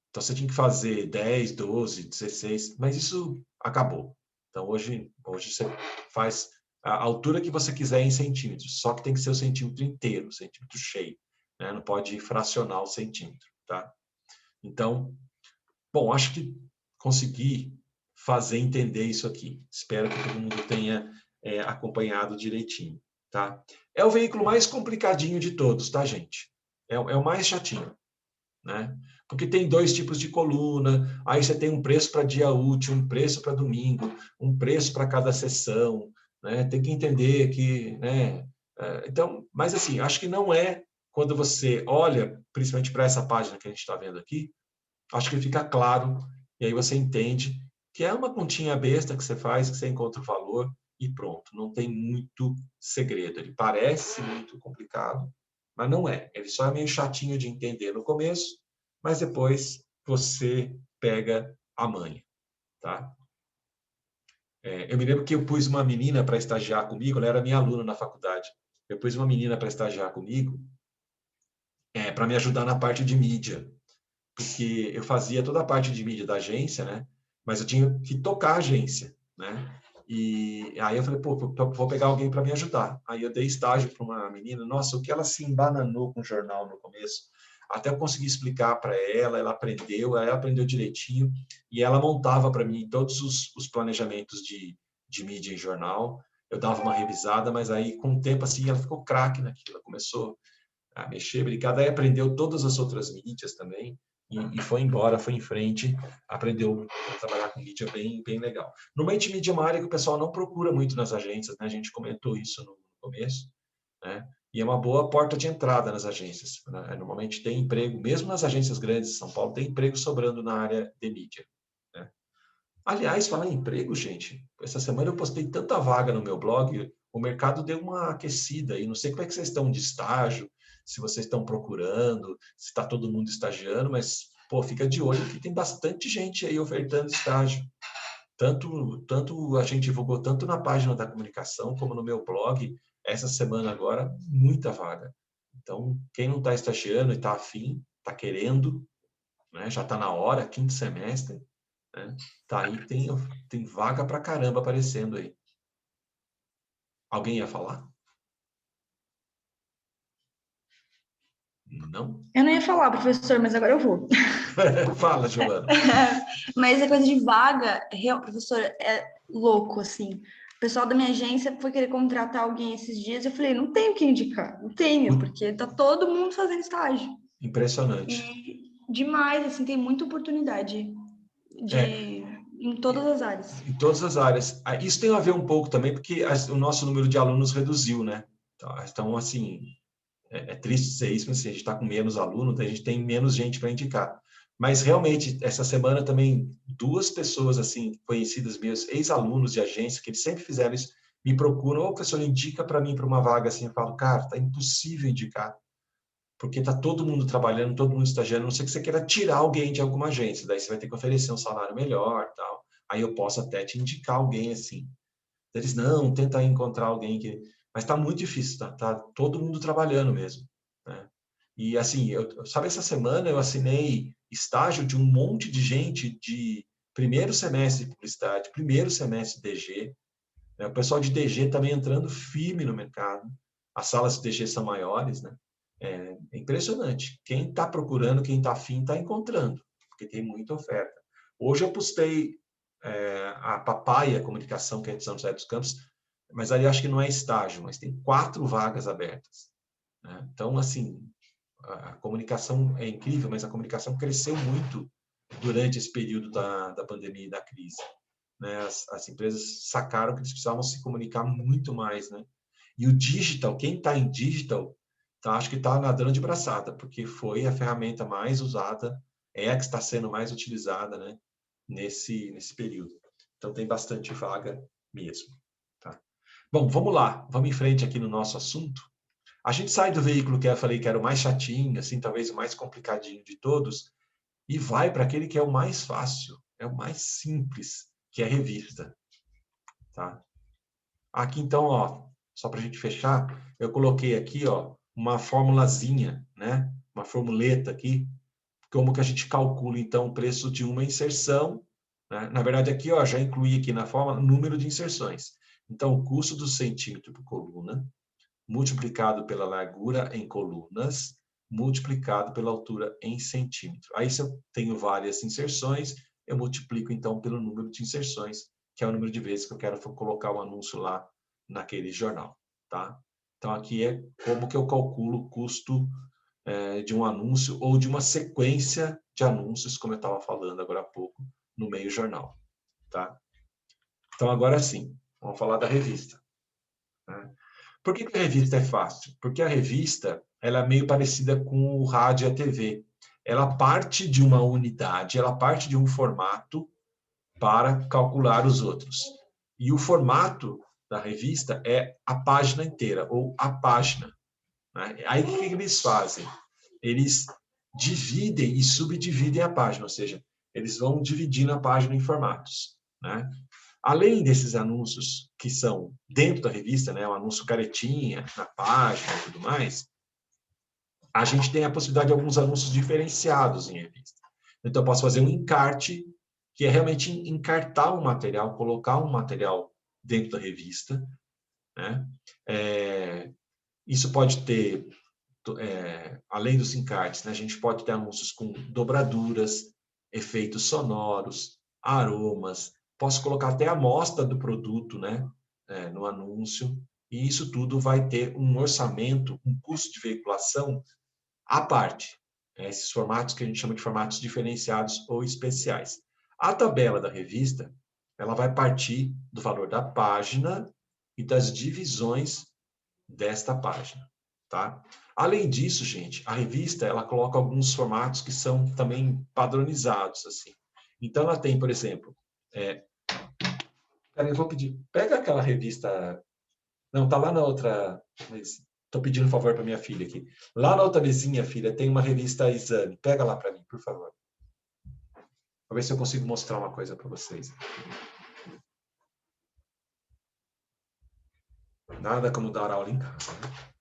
Então, você tinha que fazer 10, 12, 16, mas isso acabou. Então, hoje você faz a altura que você quiser em centímetros, só que tem que ser o centímetro inteiro, o centímetro cheio, né? Não pode fracionar o centímetro, tá? Então, bom, acho que consegui fazer entender isso aqui. Espero que todo mundo tenha acompanhado direitinho, tá? É o veículo mais complicadinho de todos, tá, gente? É o mais chatinho, né? Porque tem 2 tipos de coluna, aí você tem um preço para dia útil, um preço para domingo, um preço para cada sessão, né? Tem que entender que, né? Então, mas assim, acho que não é quando você olha, principalmente para essa página que a gente está vendo aqui, acho que fica claro, e aí você entende que é uma continha besta que você faz, que você encontra o valor e pronto, não tem muito segredo. Ele parece muito complicado, mas não é. Ele só é meio chatinho de entender no começo, mas depois você pega a manha, tá? Eu me lembro que eu pus uma menina para estagiar comigo, ela era minha aluna na faculdade. Eu pus uma menina para estagiar comigo, para me ajudar na parte de mídia, porque eu fazia toda a parte de mídia da agência, né? Mas eu tinha que tocar a agência, né? E aí eu falei, pô, vou pegar alguém para me ajudar. Aí eu dei estágio para uma menina, nossa, o que ela se embananou com o jornal no começo, até eu conseguir explicar para ela, ela aprendeu direitinho, e ela montava para mim todos os planejamentos de mídia em jornal. Eu dava uma revisada, mas aí com o tempo assim ela ficou craque naquilo, ela começou a mexer, brincar, daí aprendeu todas as outras mídias também. e foi embora, foi em frente, aprendeu a trabalhar com mídia bem, bem legal. No multimídia é uma área que o pessoal não procura muito nas agências, né? A gente comentou isso no começo, né? E é uma boa porta de entrada nas agências, né? Normalmente tem emprego, mesmo nas agências grandes de São Paulo, tem emprego sobrando na área de mídia, né? Aliás, falar em emprego, gente, essa semana eu postei tanta vaga no meu blog, o mercado deu uma aquecida e não sei como é que vocês estão de estágio, se vocês estão procurando, se está todo mundo estagiando, mas, pô, fica de olho que tem bastante gente aí ofertando estágio. Tanto a gente divulgou tanto na página da comunicação como no meu blog, essa semana agora, muita vaga. Então, quem não está estagiando e está afim, está querendo, né, já está na hora, quinto semestre, né, tá aí, tem vaga pra caramba aparecendo aí. Alguém ia falar? Não? Eu não ia falar, professor, mas agora eu vou. Fala, Giovana. Mas a coisa de vaga, professor, é louco, assim. O pessoal da minha agência foi querer contratar alguém esses dias, eu falei, não tenho que indicar, não tenho, porque tá todo mundo fazendo estágio. Impressionante. E demais, assim, tem muita oportunidade em todas as áreas. Em todas as áreas. Isso tem a ver um pouco também, porque o nosso número de alunos reduziu, né? Então, assim, é triste dizer isso, mas assim, a gente está com menos alunos, a gente tem menos gente para indicar. Mas, realmente, essa semana também, 2 pessoas, assim, conhecidas minhas, ex-alunos de agência, que eles sempre fizeram isso, me procuram, ô, professor, indica para mim para uma vaga, assim, eu falo, cara, tá impossível indicar, porque tá todo mundo trabalhando, todo mundo estagiando, a não ser que você queira tirar alguém de alguma agência, daí você vai ter que oferecer um salário melhor, tal. Aí eu posso até te indicar alguém, assim. Eles, não, tenta encontrar alguém que... Mas está muito difícil, tá todo mundo trabalhando mesmo, né? E, assim, sabe, essa semana eu assinei estágio de um monte de gente de primeiro semestre de publicidade, primeiro semestre de DG, né? O pessoal de DG também entrando firme no mercado. As salas de DG são maiores, né? É impressionante. Quem está procurando, quem está afim, está encontrando, porque tem muita oferta. Hoje eu postei a Papaya Comunicação, que é de São José dos Campos, mas ali acho que não é estágio, mas tem 4 vagas abertas, né? Então, assim, a comunicação é incrível, mas a comunicação cresceu muito durante esse período da pandemia e da crise, né? As empresas sacaram que eles precisavam se comunicar muito mais, né? E o digital, quem está em digital, acho que está nadando de braçada, porque foi a ferramenta mais usada, é a que está sendo mais utilizada, né? Nesse período. Então, tem bastante vaga mesmo. Tá? Bom, vamos lá. Vamos em frente aqui no nosso assunto. A gente sai do veículo que eu falei que era o mais chatinho, assim, talvez o mais complicadinho de todos, e vai para aquele que é o mais fácil, é o mais simples, que é a revista. Tá? Aqui, então, ó, só para a gente fechar, eu coloquei aqui, ó, uma formulazinha, né? Uma formuleta aqui, como que a gente calcula, então, o preço de uma inserção, né? Na verdade, aqui, ó, já incluí aqui na forma número de inserções. Então, o custo do centímetro por coluna, multiplicado pela largura em colunas, multiplicado pela altura em centímetro. Aí, se eu tenho várias inserções, eu multiplico, então, pelo número de inserções, que é o número de vezes que eu quero colocar o anúncio lá naquele jornal, tá? Então, aqui é como que eu calculo o custo de um anúncio ou de uma sequência de anúncios, como eu estava falando agora há pouco, no meio jornal, tá? Então, agora sim, vamos falar da revista, né? Por que a revista é fácil? Porque a revista, ela é meio parecida com o rádio e a TV. Ela parte de uma unidade, ela parte de um formato para calcular os outros. E o formato da revista é a página inteira, ou a página, né? Aí, o que eles fazem? Eles dividem e subdividem a página, ou seja, eles vão dividindo a página em formatos, né? Além desses anúncios que são dentro da revista, né, o anúncio caretinha na página e tudo mais, a gente tem a possibilidade de alguns anúncios diferenciados em revista. Então, eu posso fazer um encarte, que é realmente encartar um material, colocar um material dentro da revista, né? Isso pode ter, além dos encartes, né, a gente pode ter anúncios com dobraduras, efeitos sonoros, aromas, posso colocar até a amostra do produto, né, no anúncio, e isso tudo vai ter um orçamento, um custo de veiculação à parte. esses formatos que a gente chama de formatos diferenciados ou especiais. A tabela da revista, ela vai partir do valor da página e das divisões desta página, tá? Além disso, gente, a revista, ela coloca alguns formatos que são também padronizados, assim. Então, ela tem, por exemplo, Cara, eu vou pedir, pega aquela revista, não, tá lá na outra, estou pedindo um favor para minha filha aqui. Lá na outra mesinha, filha, tem uma revista Exame, pega lá para mim, por favor. Vou ver se eu consigo mostrar uma coisa para vocês. Nada como dar aula em casa, né?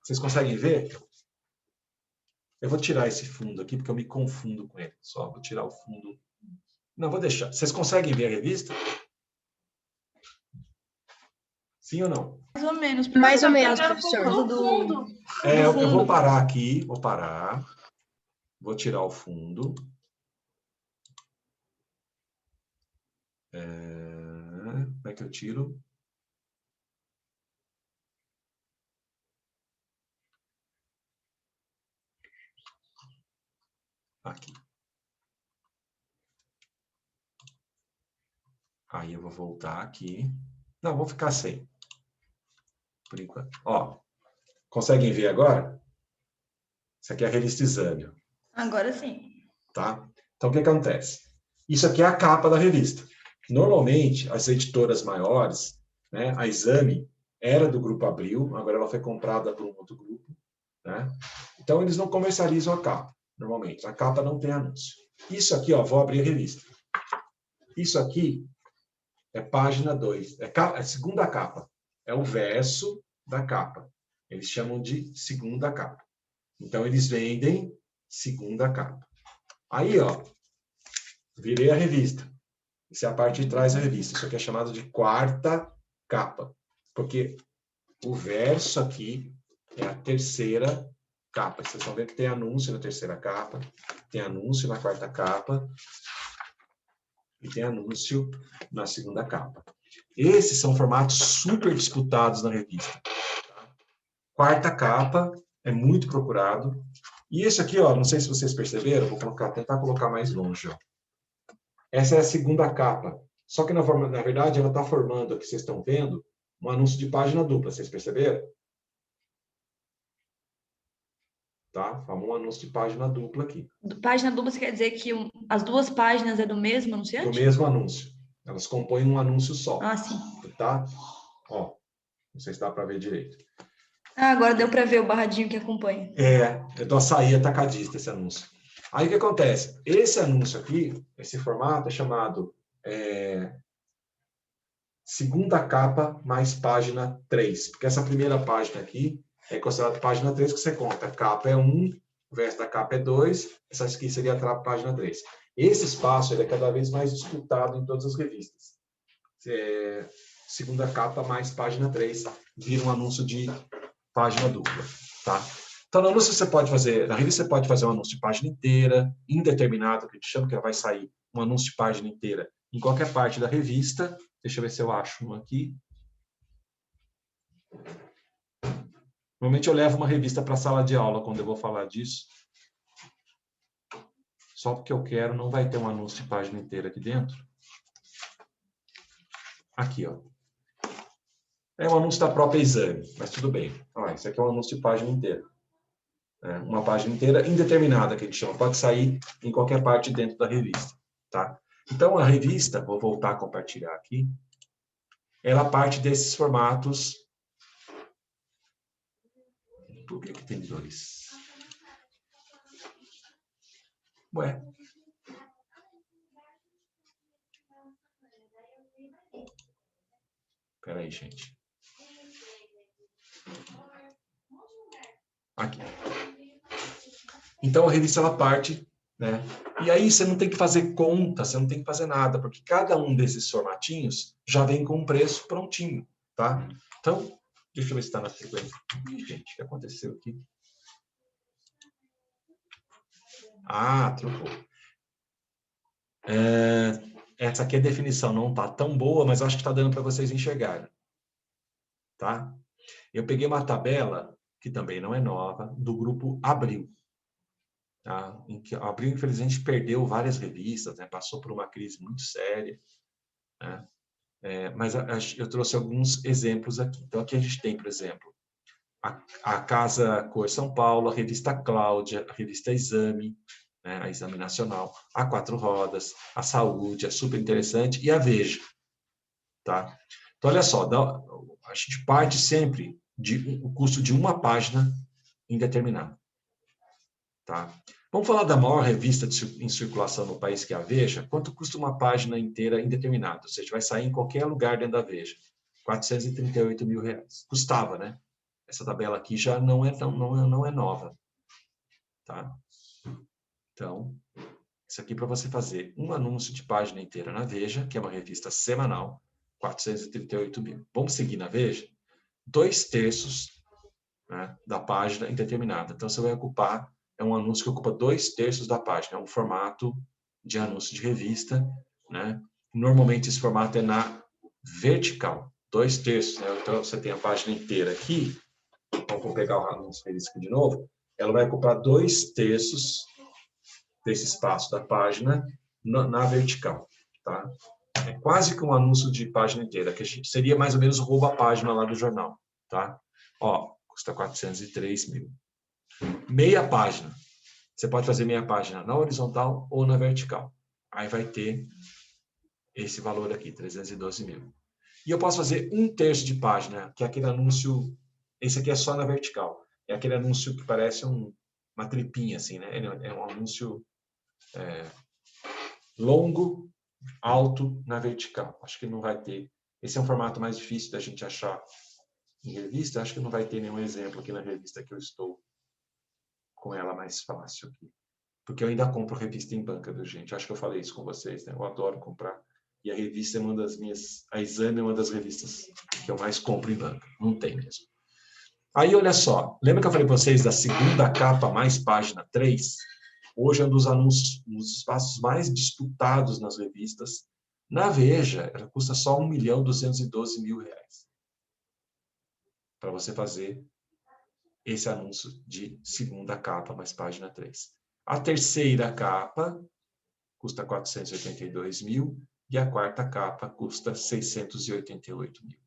Vocês conseguem ver? Eu vou tirar esse fundo aqui, porque eu me confundo com ele. Só vou tirar o fundo. Não, vou deixar. Vocês conseguem ver a revista? Sim ou não? Mais ou menos. Mais ou menos, Por professor. causa do Eu vou parar aqui, vou parar. Vou tirar o fundo. Como é que eu tiro? Aqui. Aí eu vou voltar aqui. Não, vou ficar sem. Por enquanto. Ó, conseguem ver agora? Isso aqui é a revista Exame. Agora sim. Tá? Então, o que acontece? Isso aqui é a capa da revista. Normalmente, as editoras maiores, né, a Exame era do Grupo Abril, agora ela foi comprada por um outro grupo, né? Então, eles não comercializam a capa, normalmente. A capa não tem anúncio. Isso aqui, ó, vou abrir a revista. Isso aqui é página 2, é a segunda capa. É o verso da capa. Eles chamam de segunda capa. Então, eles vendem segunda capa. Aí, ó, virei a revista. Essa é a parte de trás da revista. Isso aqui é chamado de quarta capa. Porque o verso aqui é a terceira capa. Vocês vão ver que tem anúncio na terceira capa, tem anúncio na quarta capa e tem anúncio na segunda capa. Esses são formatos super disputados na revista. Quarta capa é muito procurado. E esse aqui, ó, não sei se vocês perceberam, vou tentar colocar mais longe, ó. Essa é a segunda capa. Só que, na verdade, ela está formando, aqui vocês estão vendo, um anúncio de página dupla. Vocês perceberam? Tá? Um anúncio de página dupla aqui. Página dupla, você quer dizer que as duas páginas é do mesmo anunciante? Do mesmo anúncio. Elas compõem um anúncio só. Ah, sim. Tá? Ó, não sei se dá para ver direito. Ah, agora deu para ver o barradinho que acompanha. É do açaí atacadista esse anúncio. Aí o que acontece? Esse anúncio aqui, esse formato é chamado segunda capa mais página 3. Porque essa primeira página aqui é considerada página 3, que você conta. A capa é 1, o verso da capa é 2, essa aqui seria a página 3. Esse espaço ele é cada vez mais disputado em todas as revistas. Segunda capa mais página 3 vira um anúncio de página dupla. Tá? Então, no anúncio você pode fazer, na revista você pode fazer um anúncio de página inteira, indeterminado, que a gente chama, que vai sair um anúncio de página inteira em qualquer parte da revista. Deixa eu ver se eu acho um aqui. Normalmente eu levo uma revista para a sala de aula quando eu vou falar disso. Só porque eu quero, não vai ter um anúncio de página inteira aqui dentro. Aqui, ó. É um anúncio da própria Exame, mas tudo bem. Ó, esse aqui é um anúncio de página inteira. Uma página inteira indeterminada, que a gente chama. Pode sair em qualquer parte dentro da revista. Tá? Então, a revista, vou voltar a compartilhar aqui, ela parte desses formatos. Por que tem dois? Ué. Espera aí, gente. Aqui. Então, a revista, ela parte, né? E aí, você não tem que fazer conta, você não tem que fazer nada, porque cada um desses formatinhos já vem com um preço prontinho, tá? Então, deixa eu ver se está na sequência. Ih, gente, o que aconteceu aqui? Ah, trocou. Essa aqui é a definição, não está tão boa, mas acho que está dando para vocês enxergarem. Tá? Eu peguei uma tabela, que também não é nova, do grupo Abril. tá? Em que a Abril, infelizmente, perdeu várias revistas, né? Passou por uma crise muito séria, né? Mas eu trouxe alguns exemplos aqui. Então, aqui a gente tem, por exemplo, a Casa Cor São Paulo, a revista Cláudia, a revista Exame, né? A Exame Nacional, a Quatro Rodas, a Saúde, a Super Interessante e a Veja, tá? Então, olha só, a gente parte sempre o custo de uma página indeterminada, tá? Vamos falar da maior revista em circulação no país, que é a Veja. Quanto custa uma página inteira indeterminada? Ou seja, vai sair em qualquer lugar dentro da Veja. R$ 438 mil. Custava, né? Essa tabela aqui já não é nova, tá? Então, isso aqui para você fazer um anúncio de página inteira na Veja, que é uma revista semanal, 438 mil. Vamos seguir na Veja? 2/3, né, da página indeterminada. Então, você vai ocupar, é um anúncio que ocupa 2/3 da página, é um formato de anúncio de revista, né? Normalmente esse formato é na vertical, 2/3, né? Então, você tem a página inteira aqui, vamos pegar o anúncio de revista aqui de novo, ela vai ocupar 2/3 desse espaço da página na vertical, tá? É quase que um anúncio de página inteira, que seria mais ou menos o roubo a página lá do jornal, tá? Ó, custa 403 mil. Meia página. Você pode fazer meia página na horizontal ou na vertical. Aí vai ter esse valor aqui, 312 mil. E eu posso fazer 1/3 de página, que é aquele anúncio... Esse aqui é só na vertical. É aquele anúncio que parece uma tripinha, assim, né? É um anúncio longo, alto, na vertical. Acho que não vai ter... Esse é um formato mais difícil da gente achar em revista. Acho que não vai ter nenhum exemplo aqui na revista que eu estou com ela mais fácil aqui. Porque eu ainda compro revista em banca, viu, gente? Acho que eu falei isso com vocês, né? Eu adoro comprar. E a revista é uma das minhas... A Exame é uma das revistas que eu mais compro em banca. Não tem mesmo. Aí, olha só. Lembra que eu falei para vocês da segunda capa mais página 3? Hoje é um dos anúncios, um dos espaços mais disputados nas revistas. Na Veja, ela custa só R$ 1.212.000 para você fazer esse anúncio de segunda capa mais página 3. A terceira capa custa 482 mil e a quarta capa custa 688 mil.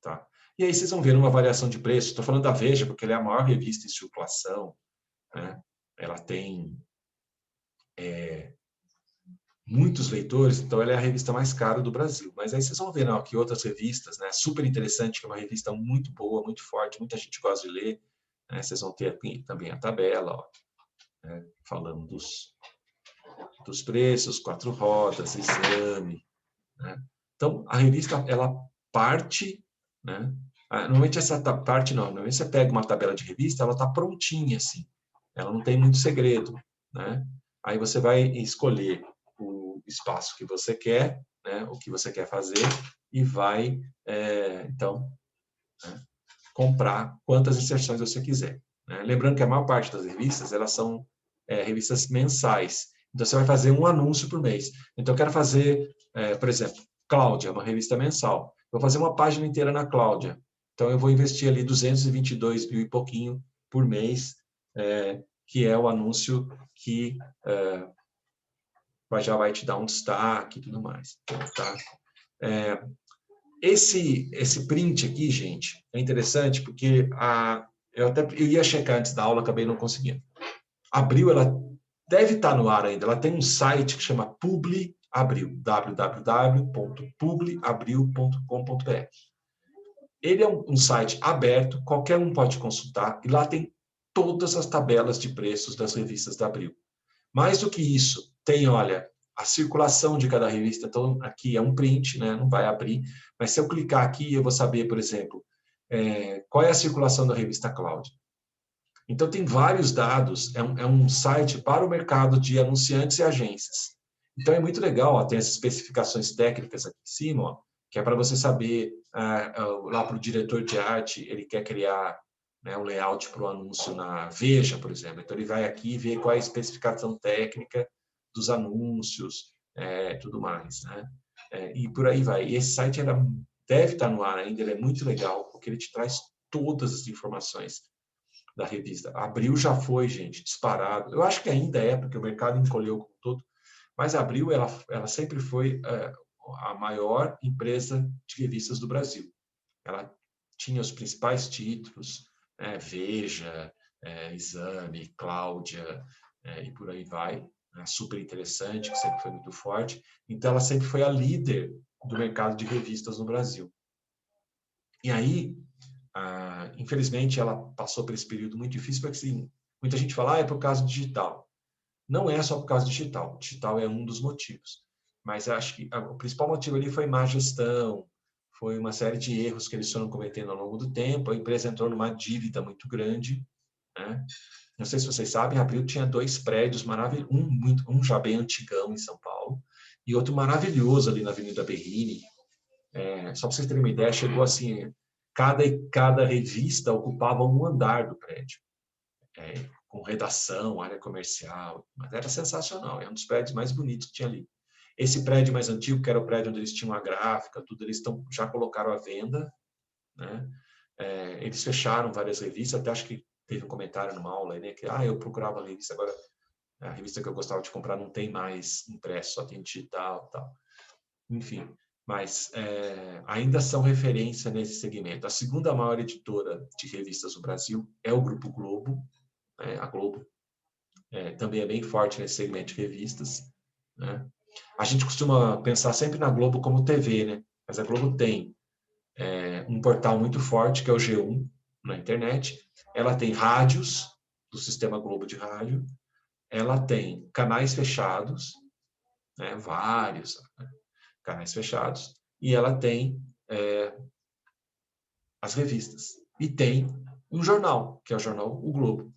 Tá? E aí vocês vão ver uma variação de preço. Estou falando da Veja porque ela é a maior revista em circulação, né? Ela tem muitos leitores, então ela é a revista mais cara do Brasil. Mas aí vocês vão ver aqui outras revistas, né? Super Interessante, que é uma revista muito boa, muito forte, muita gente gosta de ler, né? Vocês vão ter aqui também a tabela, ó, né? Falando dos preços, Quatro Rodas, Exame, né? Então, a revista, ela parte, né? Normalmente essa parte não, normalmente você pega uma tabela de revista, ela está prontinha, assim, ela não tem muito segredo, né? Aí você vai escolher o espaço que você quer, né? O que você quer fazer e vai, então, né? Comprar quantas inserções você quiser, né? Lembrando que a maior parte das revistas, elas são revistas mensais, então você vai fazer um anúncio por mês. Então eu quero fazer, por exemplo, Cláudia, uma revista mensal. Vou fazer uma página inteira na Cláudia. Então eu vou investir ali 222 mil e pouquinho por mês, que é o anúncio que já vai te dar um destaque e tudo mais, tá? Esse print aqui, gente, é interessante porque eu ia checar antes da aula, acabei não conseguindo. Abril, ela deve estar no ar ainda. Ela tem um site que chama PubliAbril, www.publiabril.com.br. Ele é um site aberto, qualquer um pode consultar, e lá tem todas as tabelas de preços das revistas da Abril. Mais do que isso, tem, olha, a circulação de cada revista. Então, aqui é um print, né? Não vai abrir, mas se eu clicar aqui, eu vou saber, por exemplo, qual é a circulação da revista Cláudia. Então, tem vários dados, é um site para o mercado de anunciantes e agências. Então, é muito legal, ó, tem as especificações técnicas aqui em cima, ó, que é para você saber, lá para o diretor de arte, ele quer criar, né, um layout para o anúncio na Veja, por exemplo. Então, ele vai aqui e vê qual é a especificação técnica dos anúncios, tudo mais, né? E por aí vai. E esse site deve estar no ar ainda, ele é muito legal, porque ele te traz todas as informações. da revista. Abril já foi, gente, disparado. Eu acho que ainda é, porque o mercado encolheu como todo, mas a Abril, ela sempre foi a maior empresa de revistas do Brasil. Ela tinha os principais títulos, Veja, Exame, Cláudia, e por aí vai. Super Interessante, que sempre foi muito forte. Então, ela sempre foi a líder do mercado de revistas no Brasil. E aí, infelizmente, ela passou por esse período muito difícil, porque assim, muita gente fala, é por causa do digital. Não é só por causa do digital. O digital é um dos motivos. Mas eu acho que o principal motivo ali foi má gestão, foi uma série de erros que eles foram cometendo ao longo do tempo. A empresa entrou numa dívida muito grande, né? Não sei se vocês sabem, a Abril tinha 2 prédios maravilhosos, um já bem antigão em São Paulo, e outro maravilhoso ali na Avenida Berrini. Só para vocês terem uma ideia, chegou assim, cada revista ocupava um andar do prédio, com redação, área comercial, mas era sensacional, é um dos prédios mais bonitos que tinha ali. Esse prédio mais antigo, que era o prédio onde eles tinham a gráfica, tudo, eles já colocaram à venda, né? Eles fecharam várias revistas, até acho que teve um comentário numa aula aí, né, que eu procurava a revista, agora a revista que eu gostava de comprar não tem mais impresso, só tem digital e tal. Enfim, mas ainda são referência nesse segmento. A segunda maior editora de revistas no Brasil é o Grupo Globo, a Globo também é bem forte nesse segmento de revistas, né? A gente costuma pensar sempre na Globo como TV, né? Mas a Globo tem um portal muito forte, que é o G1, na internet. Ela tem rádios, do Sistema Globo de Rádio. Ela tem canais fechados, né? Vários canais fechados. E ela tem as revistas. E tem um jornal, que é o jornal O Globo,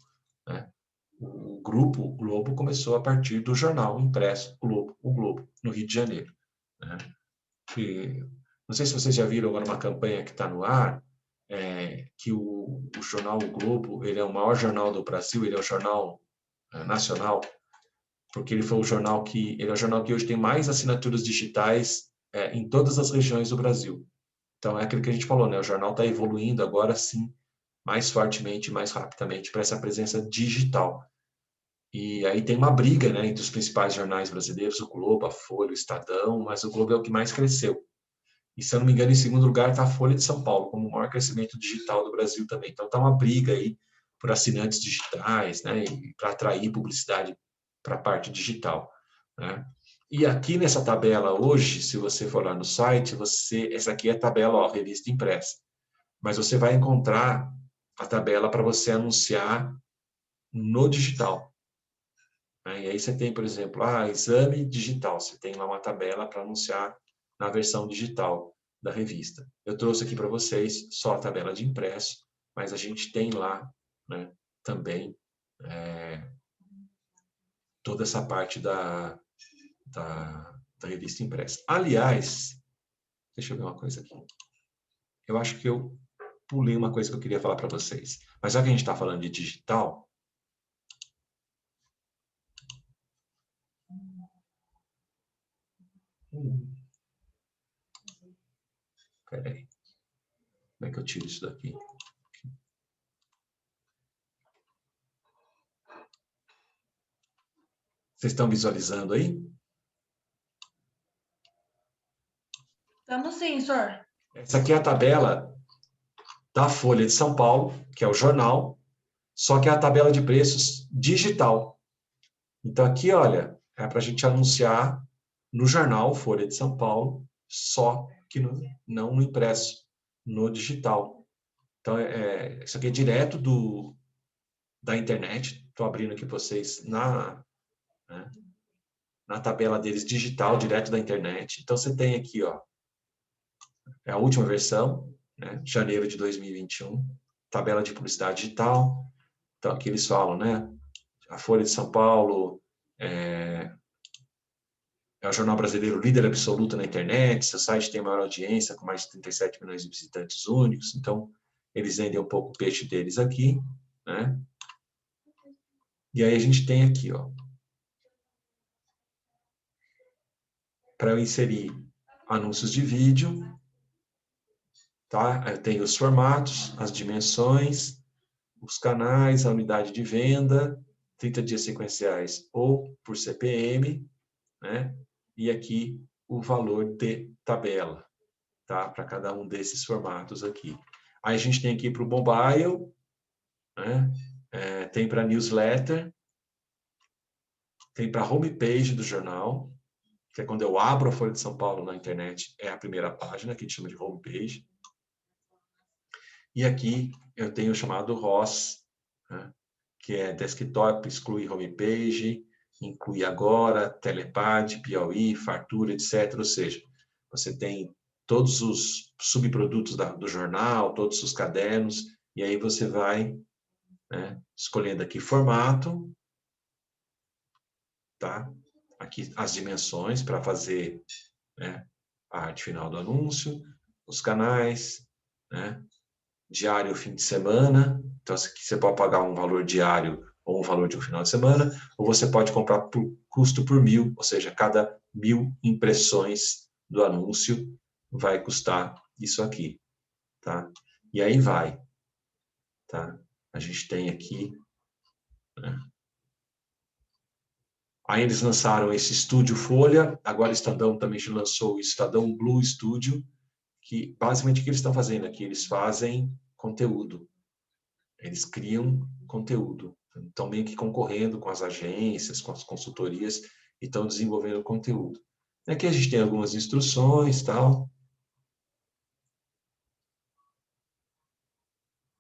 né? O grupo o Globo começou a partir do jornal impresso O Globo, no Rio de Janeiro, né? Não sei se vocês já viram agora uma campanha que está no ar, que o jornal O Globo, ele é o maior jornal do Brasil, ele é o jornal nacional, porque ele é o jornal que hoje tem mais assinaturas digitais em todas as regiões do Brasil. Então, é aquilo que a gente falou, né? O jornal está evoluindo agora, sim, mais fortemente, mais rapidamente para essa presença digital. E aí tem uma briga, né, entre os principais jornais brasileiros, o Globo, a Folha, o Estadão, mas o Globo é o que mais cresceu. E, se eu não me engano, em segundo lugar está a Folha de São Paulo, como o maior crescimento digital do Brasil também. Então, está uma briga aí por assinantes digitais, né, e para atrair publicidade para a parte digital, né? E aqui nessa tabela hoje, se você for lá no site, essa aqui é a tabela, revista impressa. Mas você vai encontrar a tabela para você anunciar no digital. E aí você tem, por exemplo, exame digital. Você tem lá uma tabela para anunciar na versão digital da revista. Eu trouxe aqui para vocês só a tabela de impresso, mas a gente tem lá, né, também toda essa parte da revista impressa. Aliás, deixa eu ver uma coisa aqui. Eu acho que eu pulei uma coisa que eu queria falar para vocês. Mas já que a gente está falando de digital, peraí. Como é que eu tiro isso daqui? Vocês estão visualizando aí? Estamos sim, senhor. Essa aqui é a tabela da Folha de São Paulo, que é o jornal, só que é a tabela de preços digital. Então, aqui, olha, é para a gente anunciar no jornal Folha de São Paulo, só que não no impresso, no digital. Então, isso aqui é direto da internet. Estou abrindo aqui para vocês na tabela deles digital, direto da internet. Então, você tem aqui, ó, é a última versão, né, janeiro de 2021, tabela de publicidade digital. Então, aqui eles falam, né, a Folha de São Paulo é o jornal brasileiro líder absoluto na internet, seu site tem maior audiência, com mais de 37 milhões de visitantes únicos. Então, eles vendem um pouco o peixe deles aqui, né? E aí a gente tem aqui, ó, para eu inserir anúncios de vídeo, tá? Eu tenho os formatos, as dimensões, os canais, a unidade de venda, 30 dias sequenciais ou por CPM, né? E aqui o valor de tabela, tá? Para cada um desses formatos aqui. Aí a gente tem aqui para o mobile, né? Tem para newsletter, tem para homepage do jornal, que é quando eu abro a Folha de São Paulo na internet, é a primeira página, que a gente chama de homepage. E aqui eu tenho o chamado ROS, né? Que é desktop, exclui homepage, inclui agora, Telepad, Piauí, Fartura, etc. Ou seja, você tem todos os subprodutos do jornal, todos os cadernos, e aí você vai, né, escolhendo aqui formato, tá? Aqui as dimensões para fazer, né, a arte final do anúncio, os canais, né? Diário fim de semana, então você pode pagar um valor diário ou um valor de um final de semana, ou você pode comprar por custo por 1.000, ou seja, cada 1.000 impressões do anúncio vai custar isso aqui, tá? E aí vai, tá? A gente tem aqui, né? Aí eles lançaram esse Estúdio Folha, agora o Estadão também lançou o Estadão Blue Studio, que basicamente o que eles estão fazendo aqui? Eles fazem conteúdo. Eles criam conteúdo. Estão meio que concorrendo com as agências, com as consultorias, e estão desenvolvendo conteúdo. Aqui a gente tem algumas instruções, tal,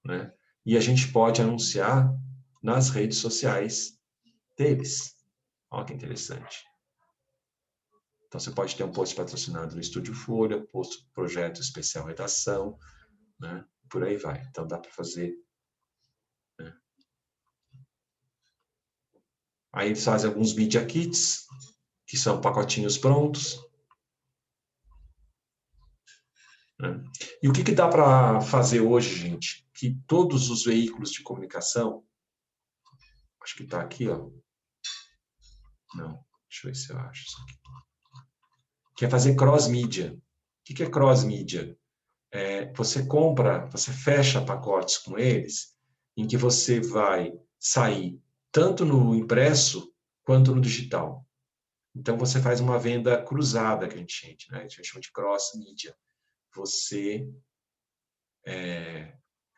né? E a gente pode anunciar nas redes sociais deles. Olha que interessante. Então, você pode ter um post patrocinado no Estúdio Folha, projeto especial redação, né? Por aí vai. Então, dá para fazer, né? Aí eles fazem alguns Media Kits, que são pacotinhos prontos, né? E o que dá para fazer hoje, gente? Que todos os veículos de comunicação, acho que está aqui, ó. Não, deixa eu ver se eu acho isso aqui. Que é fazer cross-mídia. O que é cross-mídia? Você compra, você fecha pacotes com eles, em que você vai sair tanto no impresso quanto no digital. Então, você faz uma venda cruzada, que a gente chama de cross-mídia. Você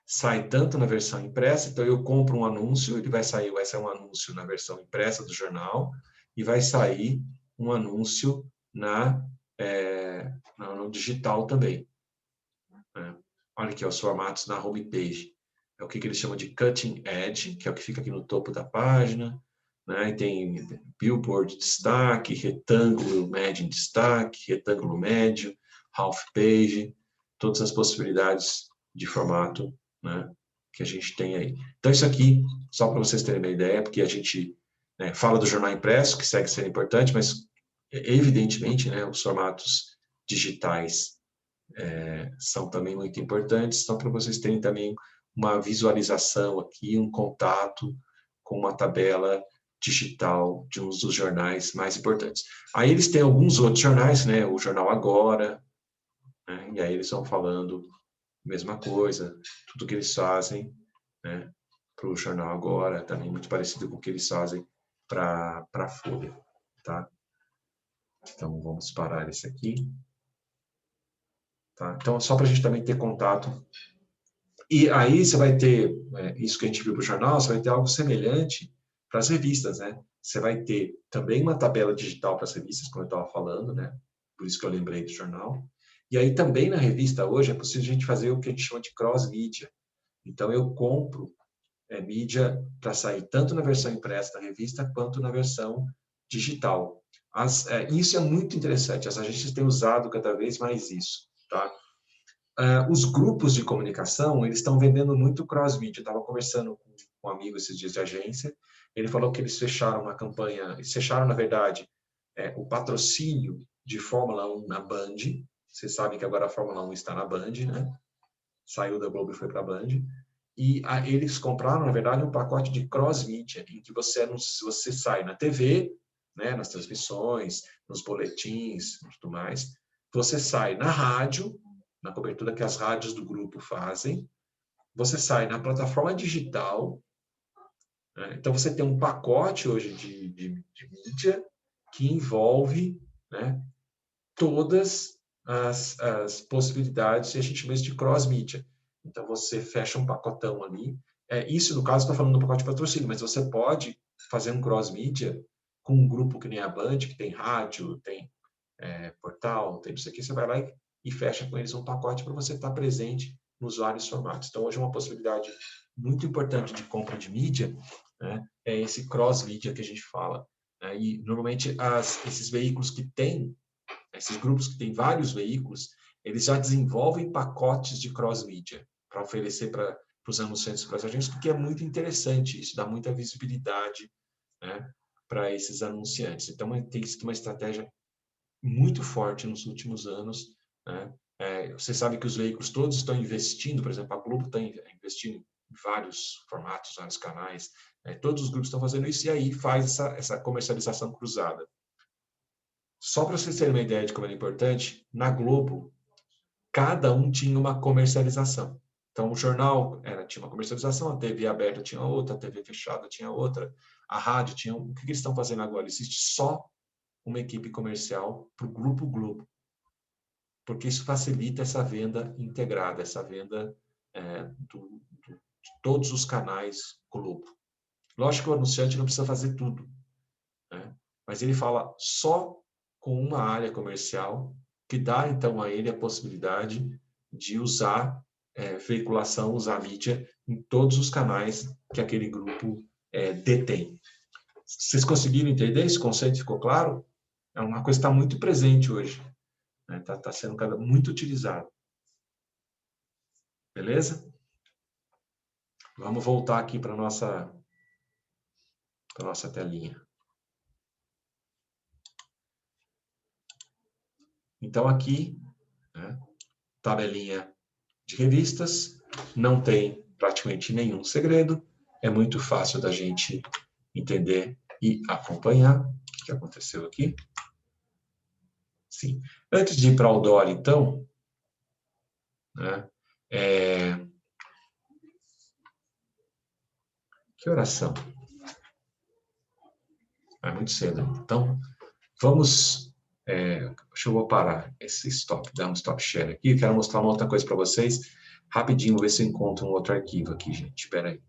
sai tanto na versão impressa, então eu compro um anúncio, ele vai sair um anúncio na versão impressa do jornal, e vai sair um anúncio no digital também. Olha aqui, os formatos na homepage. É o que eles chamam de cutting edge, que é o que fica aqui no topo da página, né? E tem billboard destaque, retângulo médio em destaque, retângulo médio, half page, todas as possibilidades de formato, né, que a gente tem aí. Então, isso aqui, só para vocês terem uma ideia, porque a gente, né, fala do jornal impresso, que segue sendo importante, mas, evidentemente, né, os formatos digitais são também muito importantes, então para vocês terem também uma visualização aqui, um contato com uma tabela digital de um dos jornais mais importantes. Aí eles têm alguns outros jornais, né, o Jornal Agora, né, e aí eles vão falando a mesma coisa, tudo que eles fazem, né, para o Jornal Agora, também muito parecido com o que eles fazem para a Folha, tá? Então, vamos parar esse aqui. Tá? Então, só para a gente também ter contato. E aí você vai ter, isso que a gente viu para o jornal, você vai ter algo semelhante para as revistas, né? Você vai ter também uma tabela digital para as revistas, como eu estava falando, né? Por isso que eu lembrei do jornal. E aí também na revista hoje é possível a gente fazer o que a gente chama de cross-mídia. Então eu compro mídia para sair tanto na versão impressa da revista quanto na versão digital. Isso é muito interessante, as agências têm usado cada vez mais isso, tá? Os grupos de comunicação, eles estão vendendo muito cross-mídia. Eu estava conversando com um amigo esses dias de agência, ele falou que eles fecharam uma campanha, eles fecharam, na verdade, o patrocínio de Fórmula 1 na Band. Vocês sabem que agora a Fórmula 1 está na Band, né? Saiu da Globo e foi para a Band. E eles compraram, na verdade, um pacote de cross-mídia, em que você sai na TV, né, nas transmissões, nos boletins e tudo mais, você sai na rádio, na cobertura que as rádios do grupo fazem, você sai na plataforma digital, né? Então, você tem um pacote hoje de mídia que envolve, né, todas as possibilidades, e a gente chama isso de cross-mídia. Então, você fecha um pacotão ali. Isso, no caso, estou falando do pacote de patrocínio, mas você pode fazer um cross-mídia com um grupo que nem a Band, que tem rádio, tem portal, tem isso aqui, você vai lá e fecha com eles um pacote para você estar presente nos vários formatos. Então, hoje, uma possibilidade muito importante de compra de mídia, né, é esse cross-mídia que a gente fala. Né? E, normalmente, esses veículos que têm, esses grupos que têm vários veículos, eles já desenvolvem pacotes de cross-mídia para oferecer para os anunciantes e para as agências, porque é muito interessante, isso dá muita visibilidade, né, para esses anunciantes. Então, tem sido uma estratégia muito forte nos últimos anos, né? Você sabe que os veículos todos estão investindo, por exemplo, a Globo está investindo em vários formatos, vários canais, todos os grupos estão fazendo isso, e aí faz essa comercialização cruzada. Só para vocês terem uma ideia de como é importante, na Globo, cada um tinha uma comercialização. Então, o jornal tinha uma comercialização, a TV aberta tinha outra, a TV fechada tinha outra, a rádio tinha... O que eles estão fazendo agora? Existe só uma equipe comercial para o Grupo Globo, porque isso facilita essa venda integrada, essa venda de todos os canais Globo. Lógico que o anunciante não precisa fazer tudo, né? Mas ele fala só com uma área comercial, que dá, então, a ele a possibilidade de usar veiculação, usar mídia em todos os canais que aquele grupo detém. Vocês conseguiram entender? Esse conceito ficou claro? É uma coisa que está muito presente hoje. Está sendo muito utilizado. Beleza? Vamos voltar aqui para a nossa telinha. Então, aqui, né, tabelinha de revistas, não tem praticamente nenhum segredo, é muito fácil da gente entender e acompanhar o que aconteceu aqui. Sim. Antes de ir para o outdoor, então, né, que oração? É muito cedo. Então, vamos... deixa eu parar esse stop, dar um stop share aqui. Eu quero mostrar uma outra coisa para vocês. Rapidinho, ver se eu encontro um outro arquivo aqui, gente. Espera aí.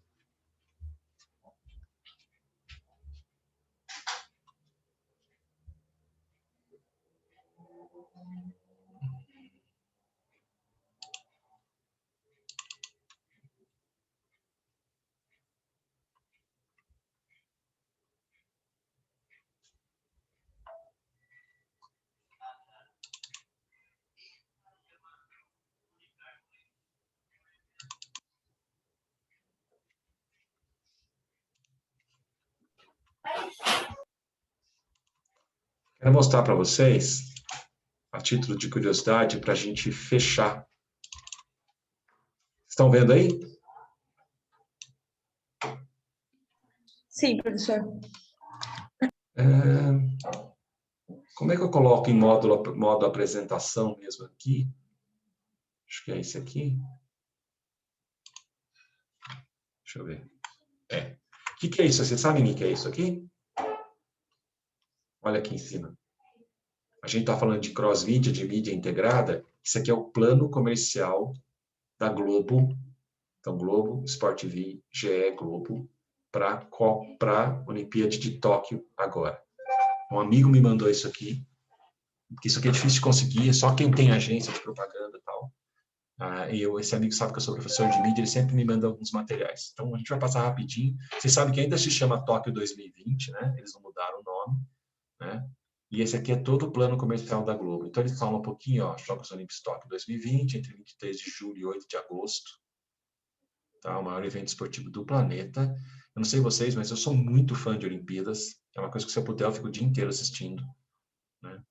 Quero mostrar para vocês, a título de curiosidade, para a gente fechar. Estão vendo aí? Sim, professor. Como é que eu coloco em modo apresentação mesmo aqui? Acho que é esse aqui. Deixa eu ver. O que é isso? Vocês sabem o que é isso aqui? Olha aqui em cima. A gente está falando de cross-mídia, de mídia integrada. Isso aqui é o plano comercial da Globo. Então, Globo, Sport TV, GE Globo, para a Olimpíada de Tóquio agora. Um amigo me mandou isso aqui, porque isso aqui é difícil de conseguir, é só quem tem agência de propaganda e tal. Esse amigo sabe que eu sou professor de mídia, ele sempre me manda alguns materiais. Então, a gente vai passar rapidinho. Vocês sabem que ainda se chama Tóquio 2020, né? Eles não mudaram o nome, né? E esse aqui é todo o plano comercial da Globo. Então, eles falam um pouquinho, ó, Jogos Olímpicos Tóquio 2020, entre 23 de julho e 8 de agosto. Tá? O maior evento esportivo do planeta. Eu não sei vocês, mas eu sou muito fã de Olimpíadas. É uma coisa que, se eu puder, eu fico o dia inteiro assistindo, né?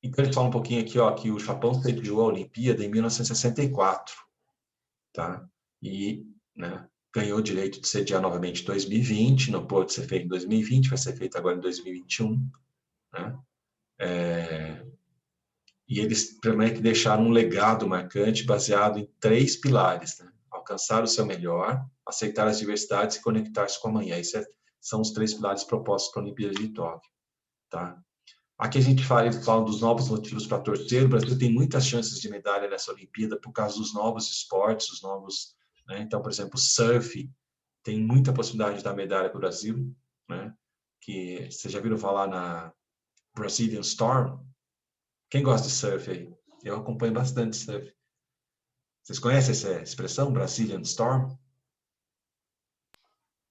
Então, ele fala um pouquinho aqui, ó, que o Japão sediou a Olimpíada em 1964, tá? E, né, ganhou o direito de sediar novamente em 2020, não pôde ser feito em 2020, vai ser feito agora em 2021, né? E eles também que deixaram um legado marcante baseado em 3 pilares, né? Alcançar o seu melhor, aceitar as diversidades e conectar-se com amanhã. Esses são os 3 pilares propostos para a Olimpíada de Tóquio, tá? Aqui a gente fala, eles falam dos novos motivos para torcer. O Brasil tem muitas chances de medalha nessa Olimpíada por causa dos novos esportes, os novos, né? Então, por exemplo, surf tem muita possibilidade de dar medalha para o Brasil, né? Que vocês já viram falar na Brazilian Storm? Quem gosta de surf aí? Eu acompanho bastante surf. Vocês conhecem essa expressão, Brazilian Storm?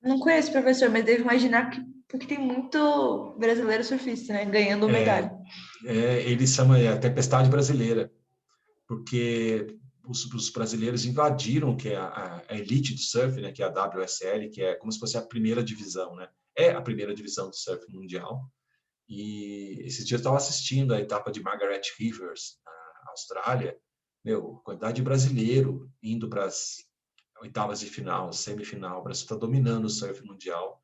Não conheço, professor, mas devo imaginar que porque tem muito brasileiro surfista, né? Ganhando medalha. Eles chamam a tempestade brasileira, porque os brasileiros invadiram que é a elite do surf, né? Que é a WSL, que é como se fosse a primeira divisão, né? É a primeira divisão do surf mundial. E esses dias eu estava assistindo a etapa de Margaret Rivers, na Austrália. Meu, quantidade de brasileiro indo para as oitavas de final, semifinal. O Brasil está dominando o surf mundial,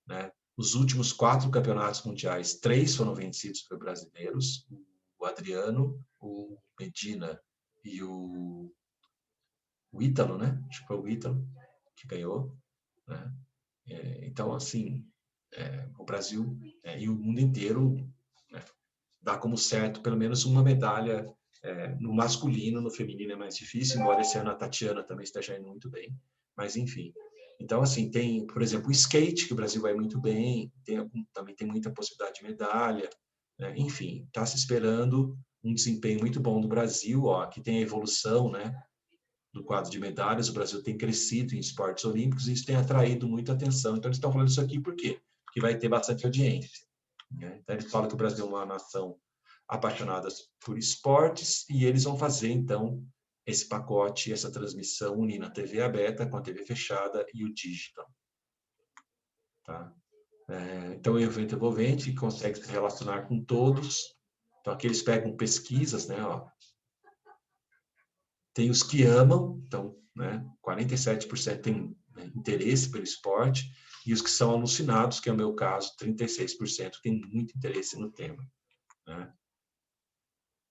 né? Os últimos 4 campeonatos mundiais, 3 foram vencidos por brasileiros. O Adriano, o Medina e o Ítalo, né? Acho que foi o Ítalo que ganhou, né? Então, assim, o Brasil e o mundo inteiro, né, dá como certo pelo menos uma medalha no masculino. No feminino é mais difícil, embora esse ano a Tatiana também esteja indo muito bem, mas enfim. Então, assim, tem, por exemplo, o skate, que o Brasil vai muito bem, também tem muita possibilidade de medalha, né? Enfim, está se esperando um desempenho muito bom do Brasil. Ó, aqui tem a evolução, né, do quadro de medalhas. O Brasil tem crescido em esportes olímpicos e isso tem atraído muita atenção. Então, eles estão falando isso aqui por quê? Porque vai ter bastante audiência, né? Então, eles falam que o Brasil é uma nação apaixonada por esportes e eles vão fazer, então, esse pacote, essa transmissão unindo a TV aberta com a TV fechada e o digital. Tá? Então, é um evento envolvente que consegue se relacionar com todos. Então, aqui eles pegam pesquisas, né? Ó. Tem os que amam, então, né, 47% tem, né, interesse pelo esporte, e os que são alucinados, que é o meu caso, 36% tem muito interesse no tema, né?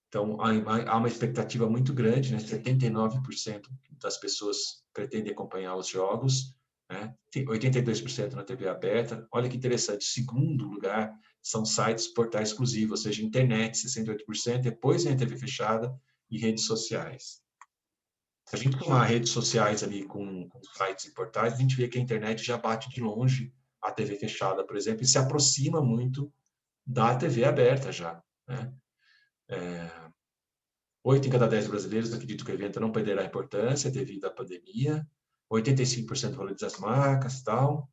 Então, há uma expectativa muito grande, né? 79% das pessoas pretendem acompanhar os jogos, né? Tem 82% na TV aberta. Olha que interessante, segundo lugar são sites, portais exclusivos, ou seja, internet, 68%, depois vem a TV fechada e redes sociais. Se a gente tomar redes sociais ali com sites e portais, a gente vê que a internet já bate de longe a TV fechada, por exemplo, e se aproxima muito da TV aberta já, né? 8 em cada 10 brasileiros acreditam que o evento não perderá importância devido à pandemia, 85% valoriza as marcas e tal.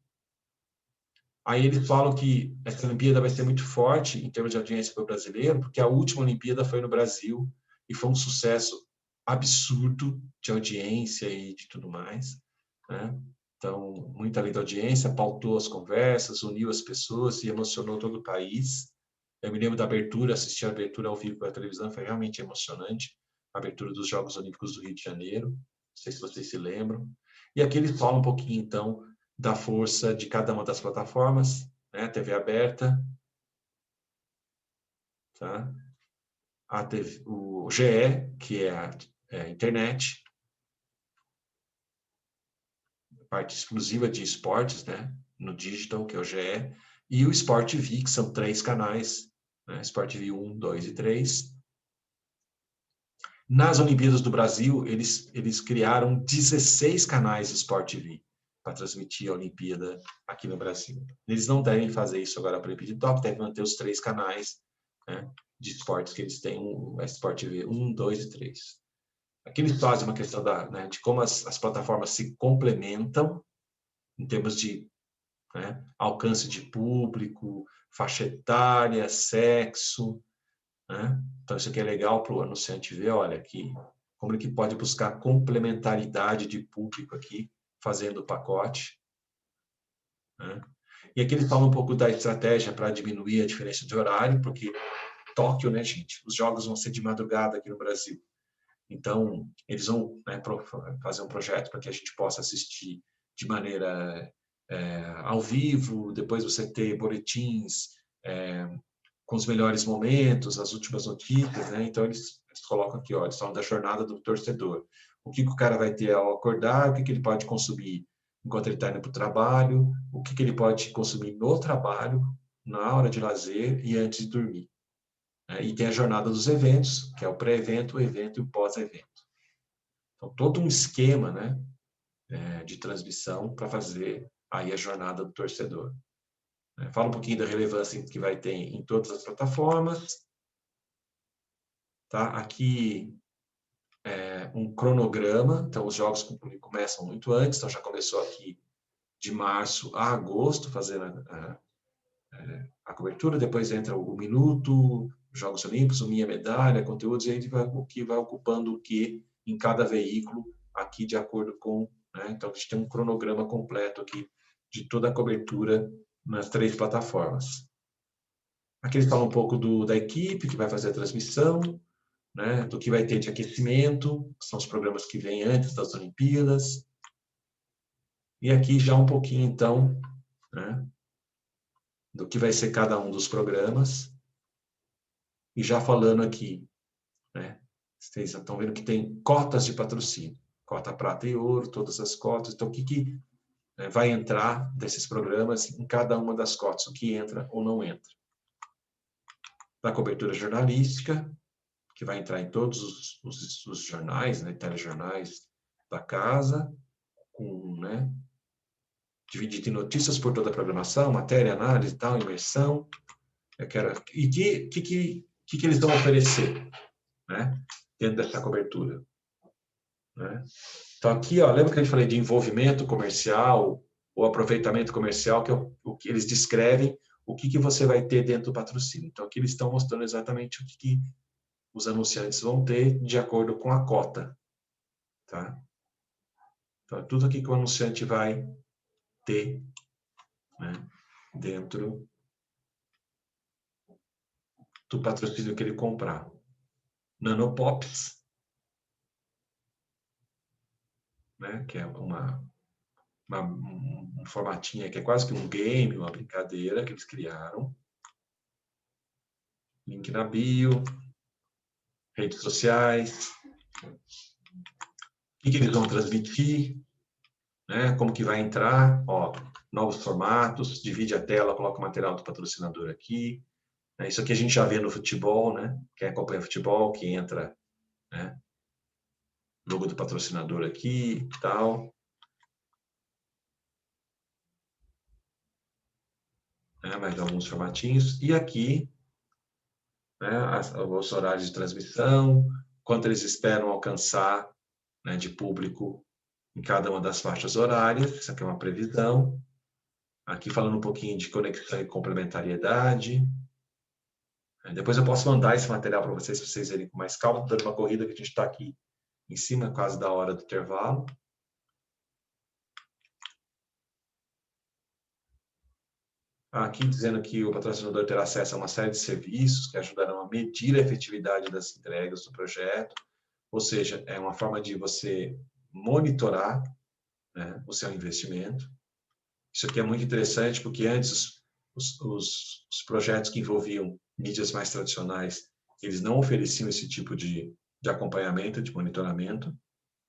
Aí eles falam que essa Olimpíada vai ser muito forte em termos de audiência para o brasileiro, porque a última Olimpíada foi no Brasil e foi um sucesso absurdo de audiência e de tudo mais, né? Então, muita lei da audiência, pautou as conversas, uniu as pessoas e emocionou todo o país. Eu me lembro da abertura, assisti a abertura ao vivo pela televisão, foi realmente emocionante. A abertura dos Jogos Olímpicos do Rio de Janeiro, não sei se vocês se lembram. E aqui ele fala um pouquinho, então, da força de cada uma das plataformas, né? TV aberta, tá? O GE, que é a internet, parte exclusiva de esportes, né? No digital, que é o GE, e o Sport TV, que são 3 canais, né? Sport TV 1, 2 e 3. Nas Olimpíadas do Brasil, eles criaram 16 canais de Sport TV para transmitir a Olimpíada aqui no Brasil. Eles não devem fazer isso agora para a Olimpíada de Tóquio, devem manter os 3 canais, né, de esportes que eles têm, o Sport TV 1, 2 e 3. Aqui eles fazem uma questão né, de como as plataformas se complementam em termos de, né, alcance de público, faixa etária, sexo, né? Então, isso aqui é legal para o anunciante ver, olha, aqui, como ele que pode buscar complementaridade de público aqui, fazendo o pacote, né? E aqui ele fala um pouco da estratégia para diminuir a diferença de horário, porque Tóquio, né, gente, os jogos vão ser de madrugada aqui no Brasil. Então, eles vão, né, fazer um projeto para que a gente possa assistir de maneira ao vivo, depois você ter boletins com os melhores momentos, as últimas notícias, né? Então, eles Eles colocam aqui, ó, eles falam da jornada do torcedor. O que o cara vai ter ao acordar, o que ele pode consumir enquanto ele está indo para o trabalho, o que ele pode consumir no trabalho, na hora de lazer e antes de dormir. E tem a jornada dos eventos, que é o pré-evento, o evento e o pós-evento. Então, todo um esquema, né, de transmissão para fazer aí a jornada do torcedor. Fala um pouquinho da relevância que vai ter em todas as plataformas. Tá? Aqui um cronograma, então os jogos começam muito antes, então já começou aqui de março a agosto, fazendo a cobertura, depois entra o minuto, Jogos Olímpicos, o Minha Medalha, conteúdos, e aí o que vai ocupando o que em cada veículo, aqui de acordo com... Né? Então, a gente tem um cronograma completo aqui de toda a cobertura nas 3 plataformas. Aqui eles falam um pouco da equipe que vai fazer a transmissão, né? Do que vai ter de aquecimento, que são os programas que vêm antes das Olimpíadas. E aqui já um pouquinho, então, né, do que vai ser cada um dos programas. E já falando aqui, né, vocês estão vendo que tem cotas de patrocínio. Cota prata e ouro, todas as cotas. Então, o que vai entrar desses programas em cada uma das cotas, o que entra ou não entra. Da cobertura jornalística, que vai entrar em todos os jornais, né, telejornais da casa, né, dividido em notícias por toda a programação, matéria, análise, tal, imersão. E o que eles vão oferecer, né, dentro dessa cobertura? Né? Então, aqui, ó, lembra que a gente falei de envolvimento comercial, ou aproveitamento comercial, que é o que eles descrevem, o que você vai ter dentro do patrocínio. Então, aqui eles estão mostrando exatamente o que os anunciantes vão ter de acordo com a cota. Tá? Então, é tudo aqui que o anunciante vai ter, né, dentro do patrocínio que ele comprar. Nanopops, né, que é um formatinho que é quase que um game, uma brincadeira que eles criaram. Link na bio, redes sociais, o que eles vão transmitir, né, como que vai entrar, ó, novos formatos, divide a tela, coloca o material do patrocinador aqui. Isso aqui a gente já vê no futebol, né? Quem acompanha futebol, que entra, né, logo do patrocinador aqui e tal. Mais alguns formatinhos. E aqui, né, os horários de transmissão, quanto eles esperam alcançar, né, de público em cada uma das faixas horárias. Isso aqui é uma previsão. Aqui falando um pouquinho de conexão e complementariedade. Depois eu posso mandar esse material para vocês verem com mais calma, dando uma corrida que a gente está aqui em cima, quase da hora do intervalo. Aqui dizendo que o patrocinador terá acesso a uma série de serviços que ajudarão a medir a efetividade das entregas do projeto, ou seja, é uma forma de você monitorar, né, o seu investimento. Isso aqui é muito interessante porque antes os projetos que envolviam mídias mais tradicionais, eles não ofereciam esse tipo de acompanhamento, de monitoramento,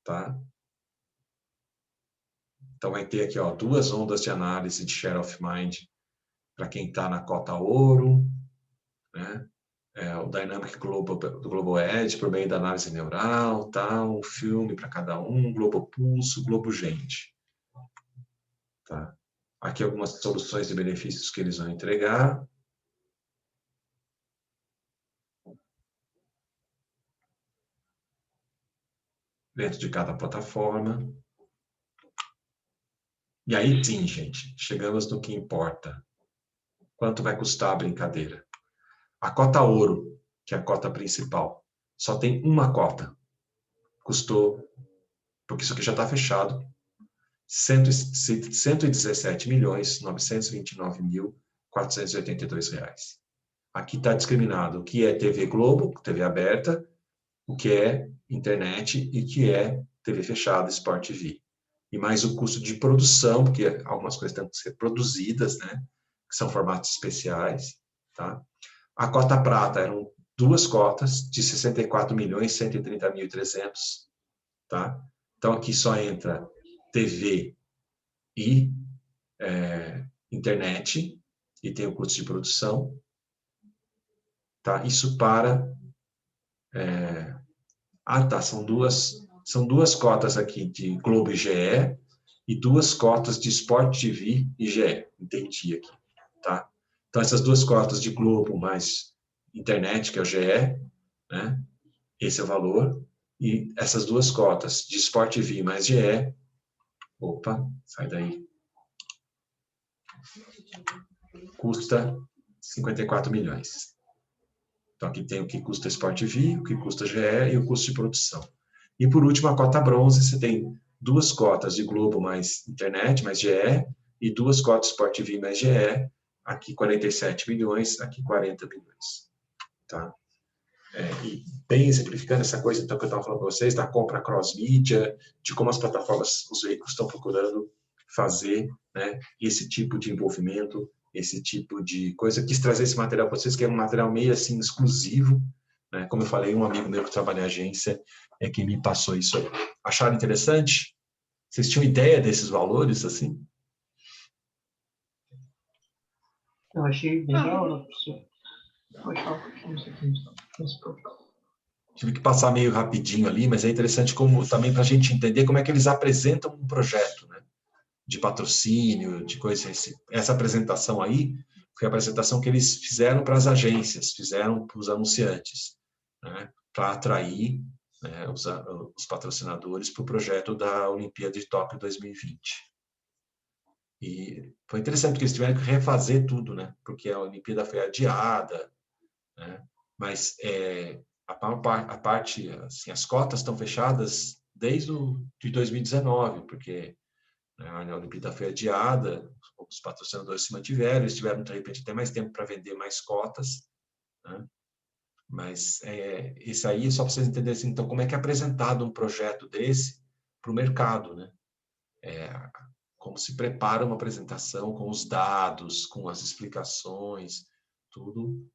tá? Então, vai ter aqui, ó, 2 ondas de análise de share of mind para quem está na cota ouro, né? O Dynamic Global, do Global Edge, por meio da análise neural, tá? Um filme para cada um, Globo Pulso, Globo Gente. Tá? Aqui algumas soluções de benefícios que eles vão entregar. Dentro de cada plataforma. E aí sim, gente, chegamos no que importa. Quanto vai custar a brincadeira? A cota ouro, que é a cota principal, só tem uma cota. Custou, porque isso aqui já está fechado, R$ 117.929.482. Aqui está discriminado o que é TV Globo, TV aberta, o que é internet e o que é TV fechada, Sport TV. E mais o custo de produção, porque algumas coisas têm que ser produzidas, né? Que são formatos especiais, tá? A cota prata eram duas cotas de 64.130.300, tá? Então, aqui só entra TV e internet, e tem o custo de produção, tá? Isso para... tá, são duas cotas aqui de Globo e GE, e duas cotas de Sport TV e GE, entendi aqui, tá? Então, essas duas cotas de Globo mais internet, que é o GE, né? Esse é o valor, e essas duas cotas de Sport TV mais GE, opa, sai daí, custa 54 milhões. Então, aqui tem o que custa Sport TV, o que custa GE e o custo de produção. E, por último, a cota bronze, você tem duas cotas de Globo mais internet, mais GE, e duas cotas de Sport TV mais GE, aqui 47 milhões, aqui 40 milhões. Tá? E bem exemplificando essa coisa então, que eu estava falando para vocês, da compra cross-mídia, de como as plataformas, os veículos estão procurando fazer, né, esse tipo de envolvimento, esse tipo de coisa. Eu quis trazer esse material para vocês, que é um material meio assim exclusivo, né? Como eu falei, um amigo meu que trabalha em agência é quem me passou isso aí. Acharam interessante? Vocês tinham ideia desses valores, assim? Eu achei legal, professor. Pode falar, não sei o que Tive que passar meio rapidinho ali, mas é interessante como também para a gente entender como é que eles apresentam um projeto, né? De patrocínio, de coisas. Essa apresentação aí foi a apresentação que eles fizeram para as agências, fizeram para os anunciantes, né? Para atrair, né, os patrocinadores para o projeto da Olimpíada de Tóquio 2020. E foi interessante, porque eles tiveram que refazer tudo, né? Porque a Olimpíada foi adiada, né? Mas a parte, assim, as cotas estão fechadas desde de 2019, porque a Olimpíada foi adiada, os patrocinadores se mantiveram, eles tiveram, de repente, até mais tempo para vender mais cotas, né? Mas isso aí é só para vocês entenderem, assim, então, como é que é apresentado um projeto desse para o mercado, né? Como se prepara uma apresentação com os dados, com as explicações, tudo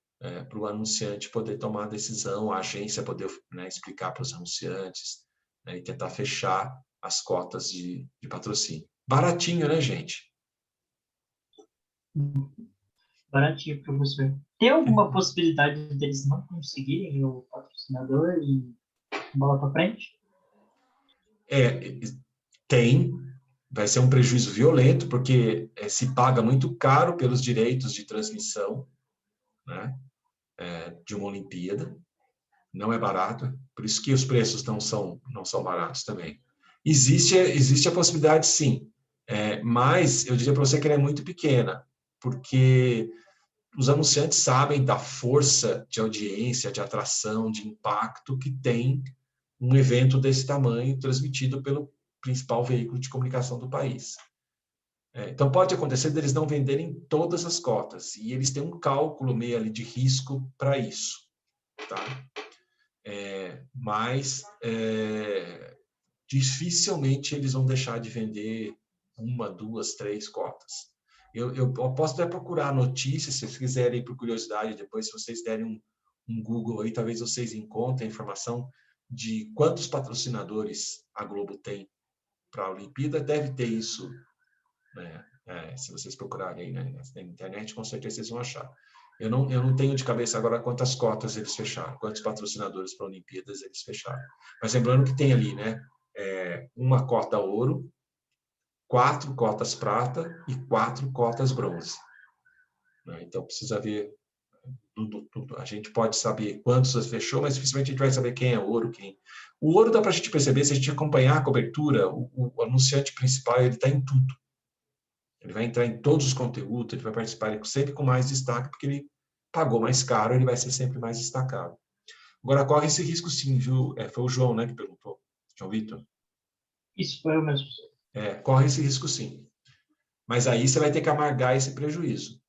para o anunciante poder tomar a decisão, a agência poder, né, explicar para os anunciantes, né, e tentar fechar as cotas de patrocínio. Baratinho, né, gente? Baratinho, professor. Tem alguma possibilidade deles não conseguirem o patrocinador e bola para frente? Tem. Vai ser um prejuízo violento, porque se paga muito caro pelos direitos de transmissão, né, de uma Olimpíada. Não é barato, por isso que os preços não são baratos também. Existe a possibilidade, sim, mas eu diria para você que ela é muito pequena, porque os anunciantes sabem da força de audiência, de atração, de impacto que tem um evento desse tamanho transmitido pelo principal veículo de comunicação do país. Então, pode acontecer deles não venderem todas as cotas, e eles têm um cálculo meio ali de risco para isso, tá? Mas dificilmente eles vão deixar de vender uma, duas, três cotas. Eu posso até procurar notícias, se vocês quiserem, por curiosidade, depois, se vocês derem um Google aí, talvez vocês encontrem informação de quantos patrocinadores a Globo tem para a Olimpíada. Deve ter isso, né? Se vocês procurarem, né, na internet, com certeza vocês vão achar. Eu não tenho de cabeça agora quantas cotas eles fecharam, quantos patrocinadores para Olimpíadas eles fecharam. Mas lembrando que tem ali, né, uma cota ouro, 4 cotas prata e 4 cotas bronze, né? Então, precisa ver tudo. A gente pode saber quantos fechou, mas dificilmente a gente vai saber quem é ouro, quem... O ouro dá para a gente perceber, se a gente acompanhar a cobertura, o anunciante principal, ele está em tudo. Ele vai entrar em todos os conteúdos, ele vai participar sempre com mais destaque, porque ele pagou mais caro, ele vai ser sempre mais destacado. Agora, corre esse risco sim, viu? Foi o João, né, que perguntou. João Vitor? Isso foi eu mesmo. Corre esse risco sim. Mas aí você vai ter que amargar esse prejuízo.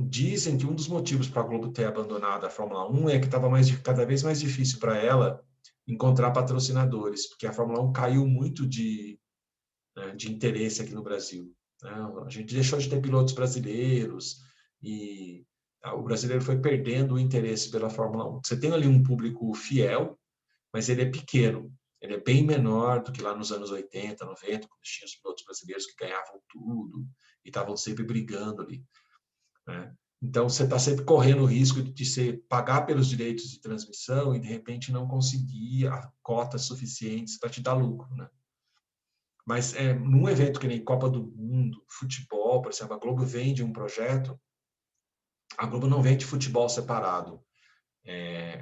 Dizem que um dos motivos para a Globo ter abandonado a Fórmula 1 é que estava cada vez mais difícil para ela encontrar patrocinadores, porque a Fórmula 1 caiu muito de interesse aqui no Brasil, né? A gente deixou de ter pilotos brasileiros e o brasileiro foi perdendo o interesse pela Fórmula 1. Você tem ali um público fiel, mas ele é pequeno. Ele é bem menor do que lá nos anos 80, 90, quando tinha os pilotos brasileiros que ganhavam tudo e estavam sempre brigando ali, né? Então, você está sempre correndo o risco de você pagar pelos direitos de transmissão e, de repente, não conseguir cotas suficientes para te dar lucro, né? Mas num evento que nem Copa do Mundo, futebol, por exemplo, a Globo vende um projeto, a Globo não vende futebol separado.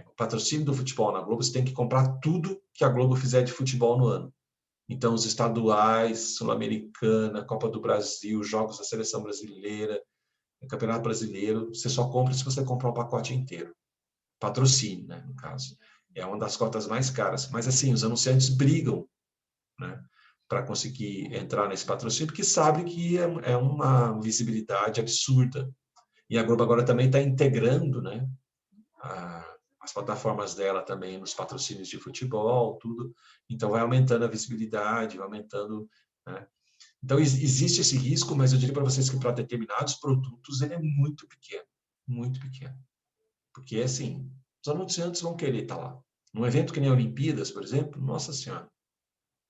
O patrocínio do futebol na Globo, você tem que comprar tudo que a Globo fizer de futebol no ano. Então, os estaduais, Sul-Americana, Copa do Brasil, jogos da Seleção Brasileira, Campeonato Brasileiro, você só compra se você comprar o pacote inteiro. Patrocínio, né, no caso. É uma das cotas mais caras. Mas, assim, os anunciantes brigam, né, para conseguir entrar nesse patrocínio, porque sabe que é uma visibilidade absurda. E a Globo agora também está integrando, né, as plataformas dela também nos patrocínios de futebol, tudo. Então, vai aumentando a visibilidade, vai aumentando, né? Então, existe esse risco, mas eu diria para vocês que para determinados produtos ele é muito pequeno. Muito pequeno. Porque, assim, os anunciantes vão querer estar lá. Num evento que nem a Olimpíadas, por exemplo, nossa senhora,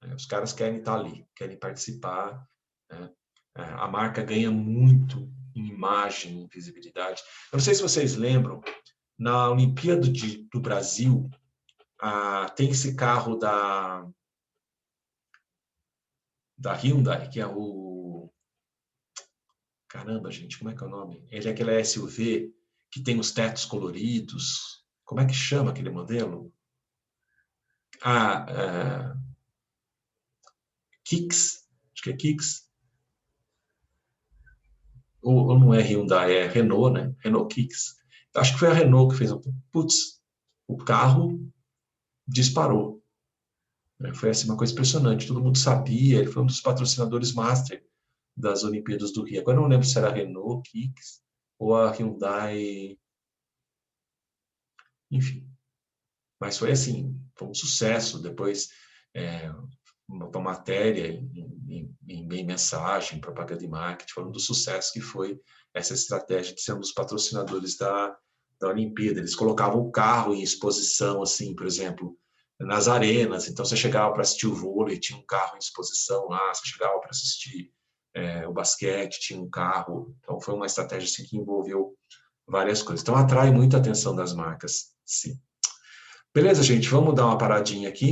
né? Os caras querem estar ali, querem participar, né? A marca ganha muito em imagem, em visibilidade. Eu não sei se vocês lembram, na Olimpíada do Brasil, tem esse carro da Hyundai, que é o... Caramba, gente, como é que é o nome? Ele é aquele SUV que tem os tetos coloridos. Como é que chama aquele modelo? Kicks. Acho que é Kicks. Ou não é Hyundai, é Renault, né? Renault Kicks. Acho que foi a Renault que fez. Putz, o carro disparou. Foi assim, uma coisa impressionante. Todo mundo sabia. Ele foi um dos patrocinadores master das Olimpíadas do Rio. Agora eu não lembro se era a Renault Kicks ou a Hyundai. Enfim. Mas foi assim, foi um sucesso. Depois, uma matéria em mensagem, propaganda de marketing, falando do sucesso que foi essa estratégia de ser um dos patrocinadores da Olimpíada. Eles colocavam o carro em exposição, assim, por exemplo, nas arenas. Então, você chegava para assistir o vôlei, tinha um carro em exposição lá. Você chegava para assistir o basquete, tinha um carro. Então, foi uma estratégia assim, que envolveu várias coisas. Então, atrai muita atenção das marcas, sim. Beleza, gente? Vamos dar uma paradinha aqui.